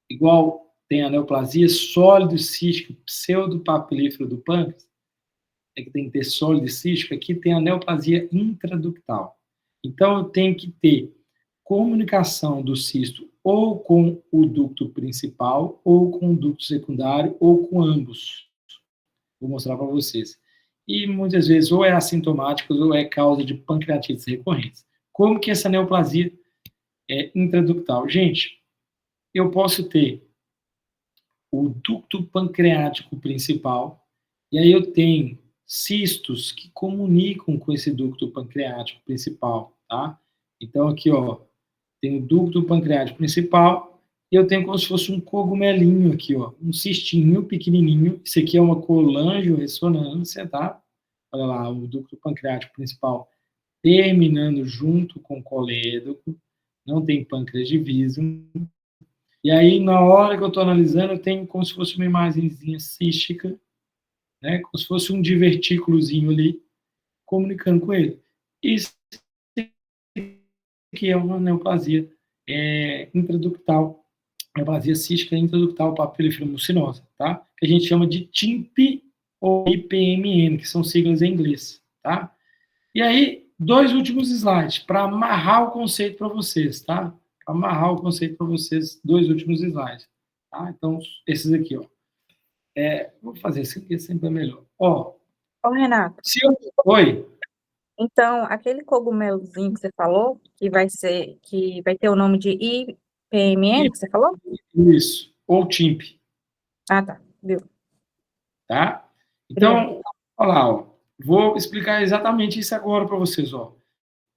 Igual tem a neoplasia sólido cística pseudopapilífera do pâncreas, que tem que ter sólido cístico, aqui tem a neoplasia intraductal. Então, eu tenho que ter comunicação do cisto ou com o ducto principal, ou com o ducto secundário, ou com ambos. Vou mostrar para vocês. E muitas vezes ou é assintomático ou é causa de pancreatites recorrentes. Como que essa neoplasia é intraductal? Gente, eu posso ter o ducto pancreático principal, e aí eu tenho cistos que comunicam com esse ducto pancreático principal, tá? Então aqui, ó, tem o ducto pancreático principal, e eu tenho como se fosse um cogumelinho aqui, ó, um cistinho pequenininho. Isso aqui é uma colangiorressonância, tá? Olha lá, o ducto pancreático principal terminando junto com o colédoco, não tem pâncreas diviso. E aí, na hora que eu estou analisando, eu tenho como se fosse uma imagenzinha cística, né? Como se fosse um divertículozinho ali, comunicando com ele. Isso que é uma neoplasia intraductal, neoplasia cística intraductal papilífera mucinosa, tá? Que a gente chama de TIMP ou IPMN, que são siglas em inglês, tá? E aí, 2 últimos slides, para amarrar o conceito para vocês, tá? Para amarrar o conceito para vocês, 2 últimos slides, tá? Então, esses aqui, ó. Vou fazer esse aqui, sempre é melhor. Ó. Ô, Renato. Oi. Então, aquele cogumelozinho que você falou, que vai ter o nome de IPMN, que você falou? Isso, ou TIMP. Ah, tá, viu? Tá? Então, olha lá, ó. Vou explicar exatamente isso agora para vocês, ó.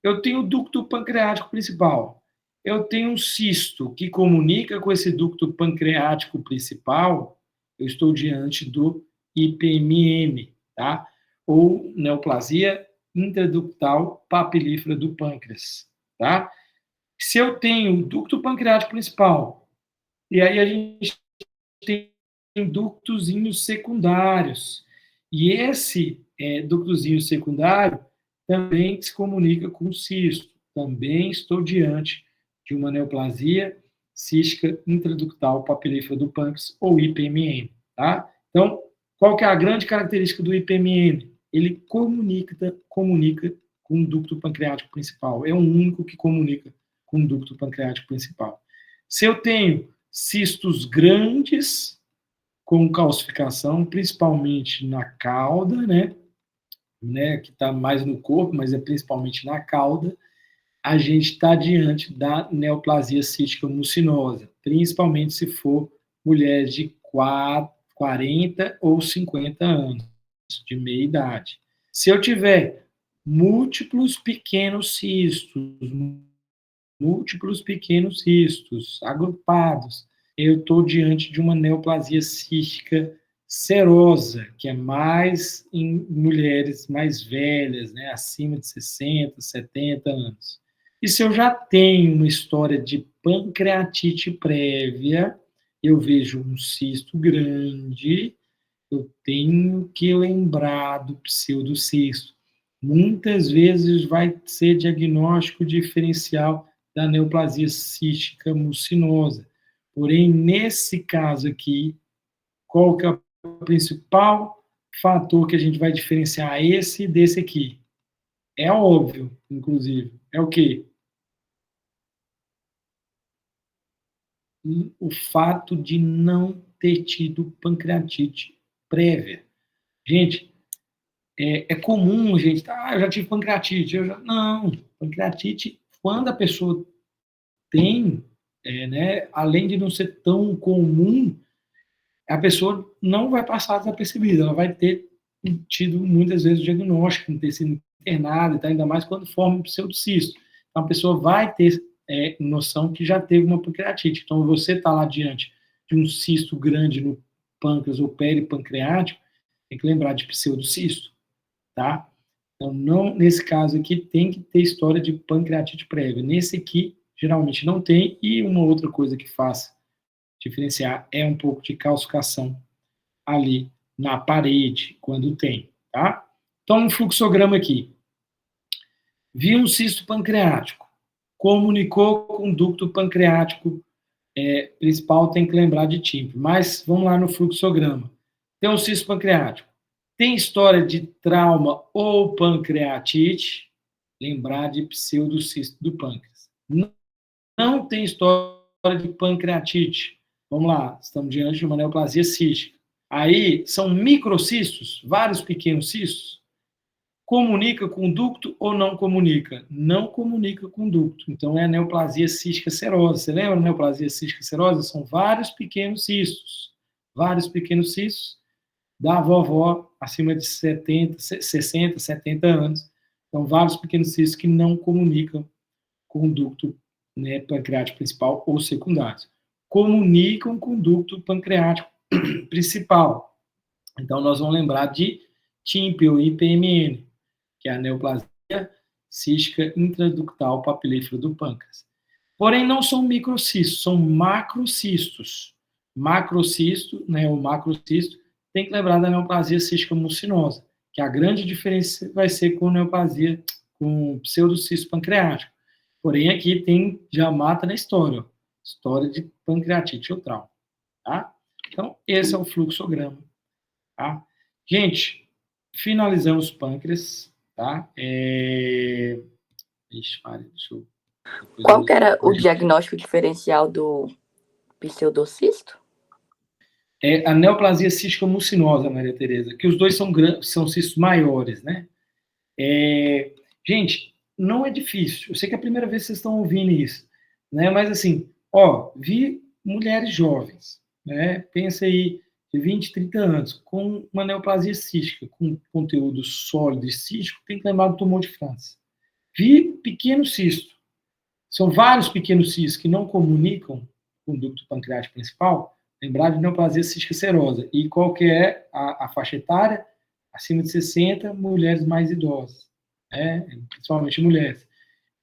Eu tenho o ducto pancreático principal. Eu tenho um cisto que comunica com esse ducto pancreático principal. Eu estou diante do IPMN, tá? Ou neoplasia intraductal papilífera do pâncreas, tá? Se eu tenho o ducto pancreático principal, e aí a gente tem ductozinhos secundários, e esse ductozinho secundário também se comunica com o cisto. Também estou diante de uma neoplasia cística intraductal papilífera do pâncreas, ou IPMN, tá? Então, qual que é a grande característica do IPMN? Ele comunica com o ducto pancreático principal. É o único que comunica com o ducto pancreático principal. Se eu tenho cistos grandes com calcificação, principalmente na cauda, né, que está mais no corpo, mas é principalmente na cauda, a gente está diante da neoplasia cística mucinosa, principalmente se for mulheres de 40 ou 50 anos, de meia idade. Se eu tiver múltiplos pequenos cistos agrupados, eu estou diante de uma neoplasia cística serosa, que é mais em mulheres mais velhas, né, acima de 60, 70 anos. E se eu já tenho uma história de pancreatite prévia, eu vejo um cisto grande, eu tenho que lembrar do pseudocisto. Muitas vezes vai ser diagnóstico diferencial da neoplasia cística mucinosa. Porém, nesse caso aqui, qual que é o principal fator que a gente vai diferenciar esse desse aqui? É óbvio, inclusive. É o quê? O fato de não ter tido pancreatite prévia. Gente, é comum, gente, eu já tive pancreatite. Não, pancreatite, quando a pessoa tem, né, além de não ser tão comum, a pessoa não vai passar desapercebida, ela vai ter tido muitas vezes o diagnóstico, não ter sido internada, tá? Ainda mais quando forma um pseudocisto. Então a pessoa vai ter noção que já teve uma pancreatite. Então você está lá diante de um cisto grande no pâncreas ou peripancreático, tem que lembrar de pseudocisto, tá? Então, não, nesse caso aqui, tem que ter história de pancreatite prévia. Nesse aqui, geralmente não tem, e uma outra coisa que faz diferenciar é um pouco de calcificação ali na parede, quando tem, tá? Então, um fluxograma aqui. Vi um cisto pancreático, comunicou com o ducto pancreático principal, tem que lembrar de TIMP. Mas, vamos lá no fluxograma. Tem um cisto pancreático. Tem história de trauma ou pancreatite, lembrar de pseudocisto do pâncreas. Não tem história de pancreatite. Vamos lá, estamos diante de uma neoplasia cística. Aí, são microcistos, vários pequenos cistos. Comunica com o ducto ou não comunica? Não comunica com o ducto. Então, é a neoplasia cística serosa. Você lembra da neoplasia cística serosa? São vários pequenos cistos. Vários pequenos cistos da vovó acima de 60, 70 anos. Então, vários pequenos cistos que não comunicam com o ducto, né, pancreático principal ou secundário. Comunicam com o ducto pancreático principal. Então, nós vamos lembrar de TIMP ou IPMN, que é a neoplasia cística intraductal papilífera do pâncreas. Porém, não são microcistos, são macrocistos. Macrocisto, né, o macrocisto, tem que lembrar da neoplasia cística mucinosa, que a grande diferença vai ser com neoplasia, com pseudocisto pancreático. Porém, aqui tem, já mata na história, ó, história de pancreatite ou trauma, tá? Então, esse é o fluxograma, tá? Gente, finalizamos o pâncreas, tá? Ixi, Maria, deixa eu... Qual que era o diagnóstico diferencial do pseudocisto? É a neoplasia cística mucinosa, Maria Tereza, que os dois são cistos maiores, né? Gente, não é difícil. Eu sei que é a primeira vez que vocês estão ouvindo isso, né? Mas assim, ó, vi mulheres jovens, né? Pensa aí, de 20, 30 anos, com uma neoplasia cística, com conteúdo sólido e cístico, tem que lembrar do tumor de França. Vi pequeno cisto. São vários pequenos cistos que não comunicam com o ducto pancreático principal. Lembrar de neoplasia cística serosa. E qual que é a faixa etária? Acima de 60, mulheres mais idosas, né? Principalmente mulheres.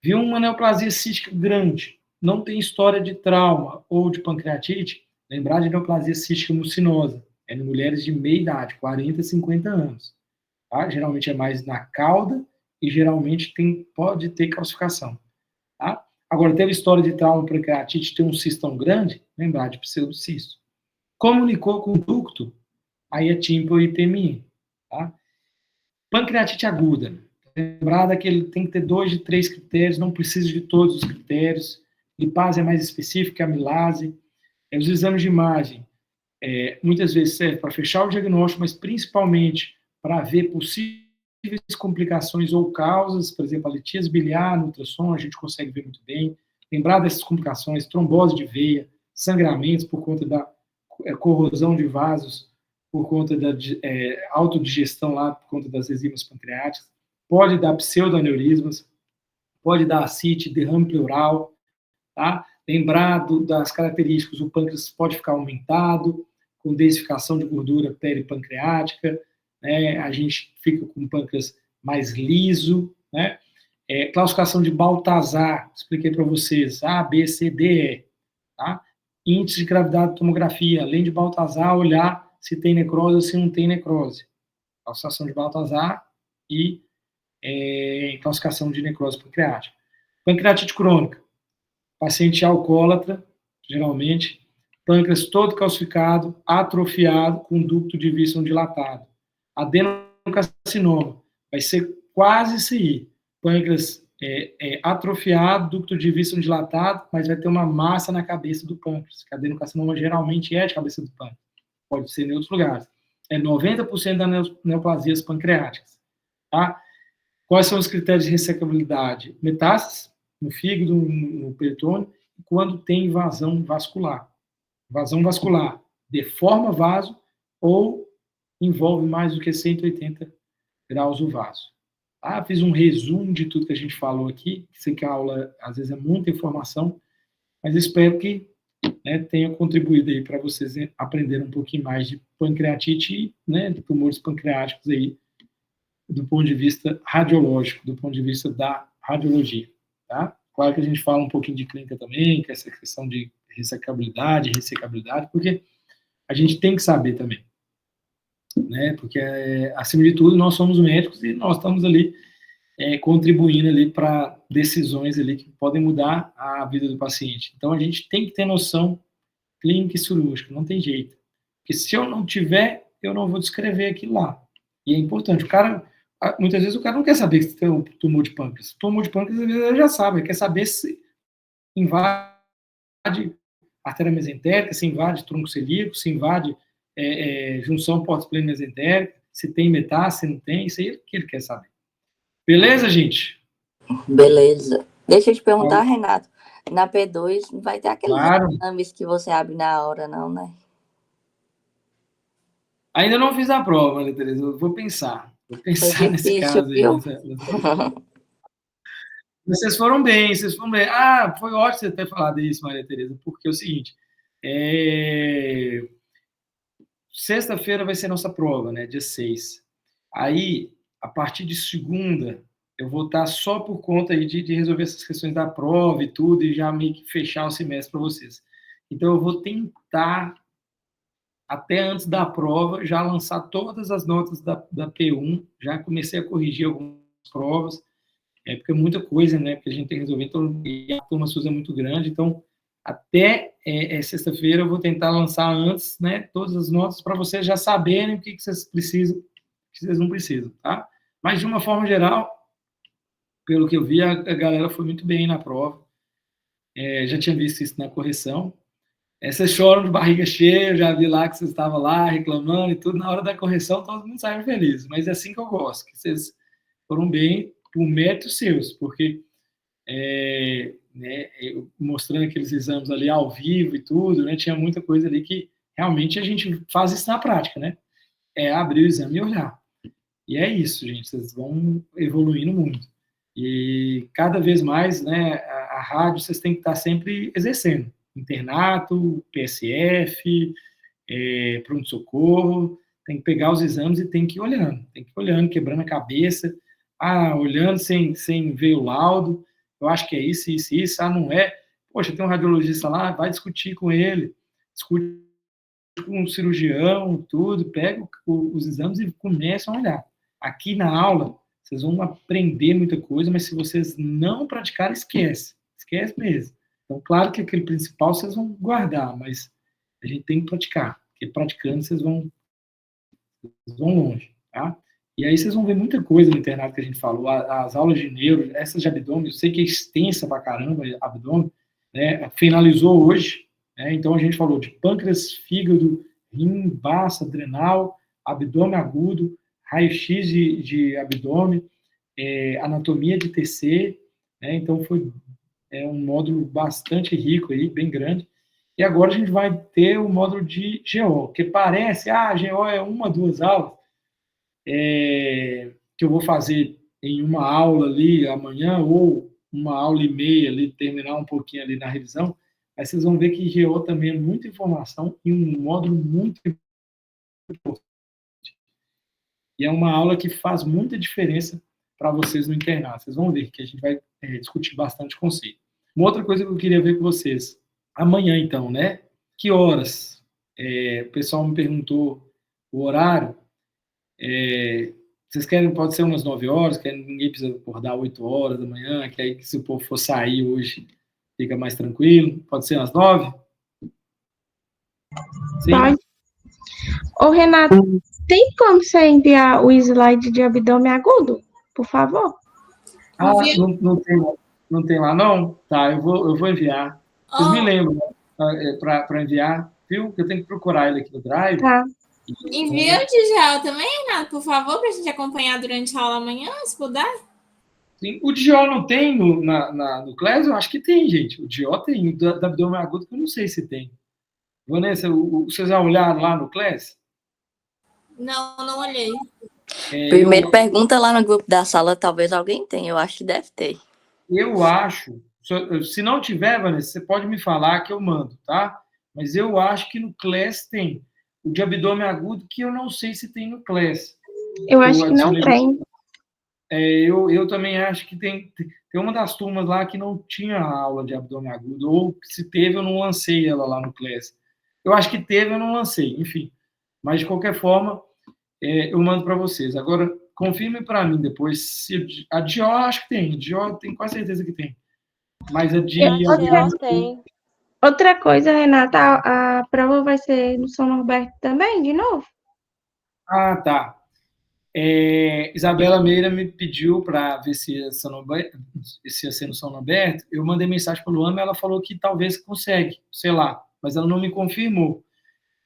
Viu uma neoplasia cística grande, não tem história de trauma ou de pancreatite, lembrar de neoplasia cística mucinosa. É em mulheres de meia idade, 40, 50 anos. Tá? Geralmente é mais na cauda e geralmente pode ter calcificação. Tá? Agora, teve história de trauma pancreatite, tem um cistão grande, lembrar de pseudocisto. Comunicou com o ducto, aí é TIMP ou IPMI. Tá? Pancreatite aguda. Lembrar que ele tem que ter 2 de 3 critérios, não precisa de todos os critérios. Lipase é mais específica, amilase. Os exames de imagem, muitas vezes servem para fechar o diagnóstico, mas principalmente para ver possíveis complicações ou causas, por exemplo, a litíase biliar no ultrassom, a gente consegue ver muito bem. Lembrar dessas complicações, trombose de veia, sangramentos por conta da corrosão de vasos, por conta da autodigestão lá, por conta das enzimas pancreáticas. Pode dar pseudoaneurismas, pode dar ascite, derrame pleural, tá? Lembrar das características, o pâncreas pode ficar aumentado, com densificação de gordura peripancreática, né? A gente fica com o pâncreas mais liso, né? Classificação de Baltazar, expliquei para vocês, A, B, C, D, E, tá? Índice de gravidade de tomografia, além de Baltazar, olhar se tem necrose ou se não tem necrose. Classificação de Baltazar e classificação de necrose pancreática. Pancreatite crônica, paciente alcoólatra, geralmente, pâncreas todo calcificado, atrofiado, com ducto de Wissem dilatado. Adenocarcinoma, vai ser quase isso aí. Pâncreas atrofiado, ducto de Wissem dilatado, mas vai ter uma massa na cabeça do pâncreas, que adenocarcinoma geralmente é de cabeça do pâncreas. Pode ser em outros lugares. 90% das neoplasias pancreáticas. Tá? Quais são os critérios de ressecabilidade? Metástases no fígado, no peritônio, quando tem invasão vascular. Invasão vascular deforma vaso ou envolve mais do que 180 graus o vaso. Tá? Fiz um resumo de tudo que a gente falou aqui, sei que a aula às vezes é muita informação, mas espero que né, tenha contribuído aí para vocês aprenderem um pouquinho mais de pancreatite, né, de tumores pancreáticos aí, do ponto de vista radiológico, do ponto de vista da radiologia, tá? Claro que a gente fala um pouquinho de clínica também, que é essa questão de ressecabilidade, porque a gente tem que saber também, né? Porque, acima de tudo, nós somos médicos e nós estamos ali contribuindo ali para decisões ali que podem mudar a vida do paciente. Então, a gente tem que ter noção clínica e cirúrgica, não tem jeito. Porque se eu não tiver, eu não vou descrever aquilo lá. E é importante. O cara, muitas vezes, o cara não quer saber se tem um tumor de pâncreas. Tumor de pâncreas, às vezes, ele já sabe, ele quer saber se invade artéria mesentérica, se invade tronco celíaco, se invade junção pórtico-esplênico mesentérica, se tem metástase, se não tem, isso aí é o que ele quer saber. Beleza, gente? Beleza. Deixa eu te perguntar, Renato. Na P2 não vai ter aqueles Claro. exames que você abre na hora, não, né? Ainda não fiz a prova, Maria Tereza. Eu vou pensar. Vou pensar Foi nesse difícil, caso aí. viu? Vocês foram bem, vocês foram bem. Ah, foi ótimo você ter falado isso, Maria Tereza, porque é o seguinte, sexta-feira vai ser nossa prova, né, dia 6. Aí, a partir de segunda, eu vou estar só por conta aí de resolver essas questões da prova e tudo, e já meio que fechar o semestre para vocês. Então, eu vou tentar, até antes da prova, já lançar todas as notas da P1, já comecei a corrigir algumas provas, porque é muita coisa, né, que a gente tem que resolver, então, e a turma SUS é muito grande, então, até sexta-feira eu vou tentar lançar antes, né, todas as notas para vocês já saberem o que vocês precisam, o que vocês não precisam, tá? Mas, de uma forma geral, pelo que eu vi, a galera foi muito bem na prova, já tinha visto isso na correção. Vocês choram de barriga cheia, eu já vi lá que vocês estavam lá reclamando e tudo, na hora da correção todo mundo saiu feliz, mas é assim que eu gosto, que vocês foram bem por méritos seus, porque mostrando aqueles exames ali ao vivo e tudo, né, tinha muita coisa ali que realmente a gente faz isso na prática, né? Abrir o exame e olhar. E é isso, gente, vocês vão evoluindo muito. E cada vez mais, né, a rádio vocês têm que estar sempre exercendo. Internato, PSF, pronto-socorro, tem que pegar os exames e tem que ir olhando, quebrando a cabeça, olhando sem ver o laudo, eu acho que é isso, não é, poxa, tem um radiologista lá, vai discutir com ele, discute com um cirurgião, tudo, pega os exames e começam a olhar. Aqui na aula, vocês vão aprender muita coisa, mas se vocês não praticarem, esquece mesmo. Então, claro que aquele principal vocês vão guardar, mas a gente tem que praticar, porque praticando vocês vão longe, tá? E aí vocês vão ver muita coisa no internato que a gente falou, as aulas de neuro, essas de abdômen, eu sei que é extensa pra caramba, abdômen, né? Finalizou hoje, né? Então a gente falou de pâncreas, fígado, rim, baça, adrenal, abdômen agudo, raio-x de abdômen, anatomia de TC, né? Então foi um módulo bastante rico aí, bem grande. E agora a gente vai ter o módulo de GO, que parece, GO é 1, 2 aulas, que eu vou fazer em uma aula ali amanhã, ou uma aula e meia ali, terminar um pouquinho ali na revisão, aí vocês vão ver que GO também é muita informação e um módulo muito importante. E é uma aula que faz muita diferença para vocês no internato. Vocês vão ver que a gente vai discutir bastante conceito. Uma outra coisa que eu queria ver com vocês, amanhã então, né? Que horas? O pessoal me perguntou o horário. Vocês querem, pode ser umas 9 horas, ninguém precisa acordar 8 horas da manhã, que aí se o povo for sair hoje, fica mais tranquilo. Pode ser umas 9? Sim? Pode. Ô, Renato, tem como você enviar o slide de abdômen agudo, por favor? Não tem lá, não? Tá, eu vou enviar. Vocês me lembram, né, para enviar, viu? Eu tenho que procurar ele aqui no Drive. Tá. Envia o Digel também, Renato, por favor, para a gente acompanhar durante a aula amanhã, se puder. Sim. O Digel não tem no CLES? Eu acho que tem, gente. O Digel tem. O da abdômen agudo, que eu não sei se tem. Vanessa, vocês já olharam lá no CLES? Não olhei. Primeiro pergunta lá no grupo da sala, talvez alguém tenha, eu acho que deve ter. Eu acho, se não tiver, Vanessa, você pode me falar que eu mando, tá? mas eu acho que no CLES tem. O de abdômen agudo, que eu não sei se tem no CLES. Eu acho que não tem. Eu também acho que tem uma das turmas lá que não tinha aula de abdômen agudo, ou se teve, eu não lancei ela lá no CLES. Eu acho que teve, eu não lancei, enfim. Mas, de qualquer forma, eu mando para vocês. Agora, confirme para mim depois se a de O acho que tem. De O tenho quase certeza que tem. Mas a de tem. Outra coisa, Renata, a prova vai ser no São Norberto também, de novo? Ah, tá. Isabela Meira me pediu para ver se ia ser no São Norberto. Eu mandei mensagem para a Luana, ela falou que talvez consegue, sei lá, mas ela não me confirmou.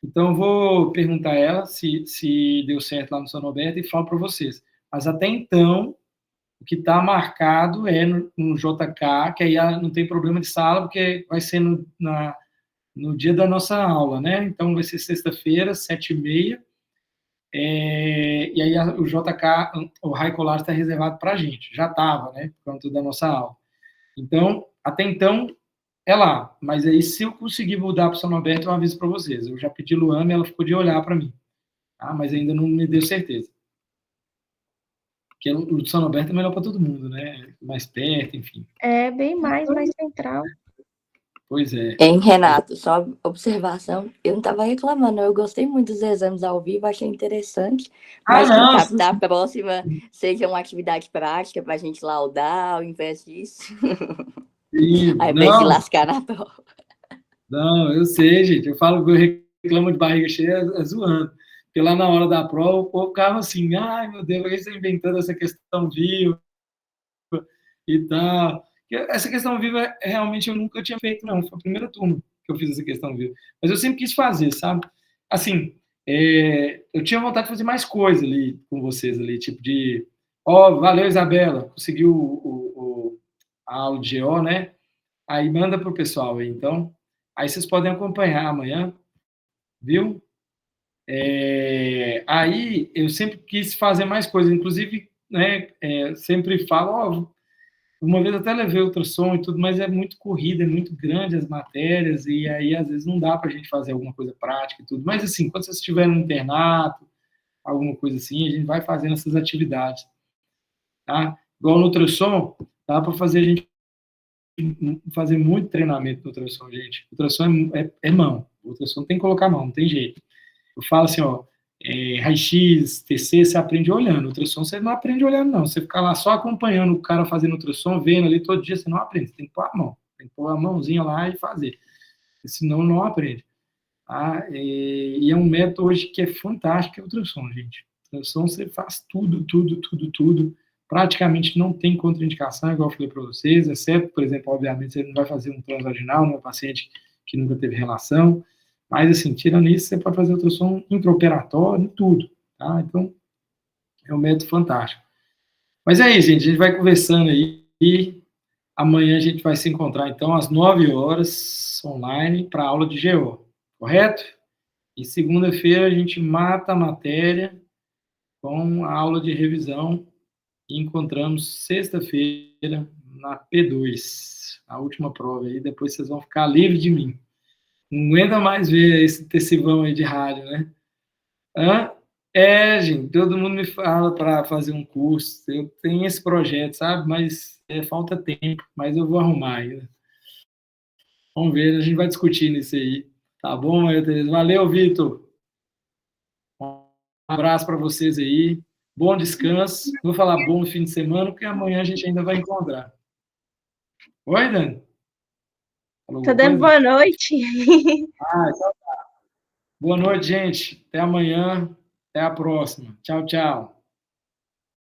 Então, eu vou perguntar a ela se deu certo lá no São Norberto e falo para vocês. Mas até então, o que está marcado é no JK, que aí não tem problema de sala, porque vai ser no dia da nossa aula, né? Então, vai ser sexta-feira, 7h30. E aí o JK, o High Collage está reservado para a gente. Já estava, né? Por conta da nossa aula. Então, até então, é lá. Mas aí, se eu conseguir mudar para o São Norberto, eu aviso para vocês. Eu já pedi a Luana e ela ficou de olhar para mim. Tá? Mas ainda não me deu certeza. Porque o São Norberto é melhor para todo mundo, né? Mais perto, enfim. É bem mais central. Pois é. Hein, Renato, só observação. Eu não estava reclamando, eu gostei muito dos exames ao vivo, achei interessante. Mas na próxima seja uma atividade prática para a gente laudar, ao invés disso. Ao invés de lascar na prova. Não, eu sei, gente. Eu falo que eu reclamo de barriga cheia zoando. Porque lá na hora da prova, o povo ficava assim, ai, meu Deus, por que você está inventando essa questão viva e tal. Essa questão viva, realmente, eu nunca tinha feito, não. Foi a primeira turma que eu fiz essa questão viva. Mas eu sempre quis fazer, sabe? Assim, eu tinha vontade de fazer mais coisa ali com vocês, ali, tipo de... valeu, Isabela, conseguiu a aula de GO, né? Aí manda pro pessoal aí, então. Aí vocês podem acompanhar amanhã, viu? Aí eu sempre quis fazer mais coisas, inclusive, né, sempre falo, uma vez até levei ultrassom e tudo, mas é muito corrida, é muito grande as matérias, e aí às vezes não dá para a gente fazer alguma coisa prática e tudo. Mas assim, quando vocês estiverem no internato, alguma coisa assim, a gente vai fazendo essas atividades. Tá? Igual no ultrassom, dá para fazer a gente fazer muito treinamento no ultrassom, gente. O ultrassom é mão. O ultrassom tem que colocar a mão, não tem jeito. Eu falo assim, raio-x, TC, você aprende olhando. Ultrassom você não aprende olhando, não. Você ficar lá só acompanhando o cara fazendo ultrassom, vendo ali todo dia, você não aprende. Você tem que pôr a mão. Tem que pôr a mãozinha lá e fazer. Senão, não aprende. Tá? E é um método hoje que é fantástico, que é o ultrassom, gente. Ultrassom você faz tudo. Praticamente não tem contraindicação, igual eu falei para vocês, exceto, por exemplo, obviamente, você não vai fazer um transvaginal numa paciente que nunca teve relação. Mas, assim, tirando isso, você pode fazer ultrassom intraoperatório, tudo, tá? Então, é um método fantástico. Mas é isso, gente, a gente vai conversando aí, e amanhã a gente vai se encontrar, então, às 9h, online, para a aula de GO, correto? E segunda-feira a gente mata a matéria com a aula de revisão e encontramos sexta-feira na P2, a última prova aí, depois vocês vão ficar livres de mim. Não aguenta mais ver esse tecivão aí de rádio, né? Gente, todo mundo me fala para fazer um curso. Eu tenho esse projeto, sabe? Mas falta tempo, mas eu vou arrumar ainda. Vamos ver, a gente vai discutir nisso aí. Tá bom, Maria Tereza? Valeu, Vitor. Um abraço para vocês aí. Bom descanso. Não vou falar bom fim de semana, porque amanhã a gente ainda vai encontrar. Oi, Dani? Tô dando boa noite. Então tá. Boa noite, gente. Até amanhã. Até a próxima. Tchau, tchau.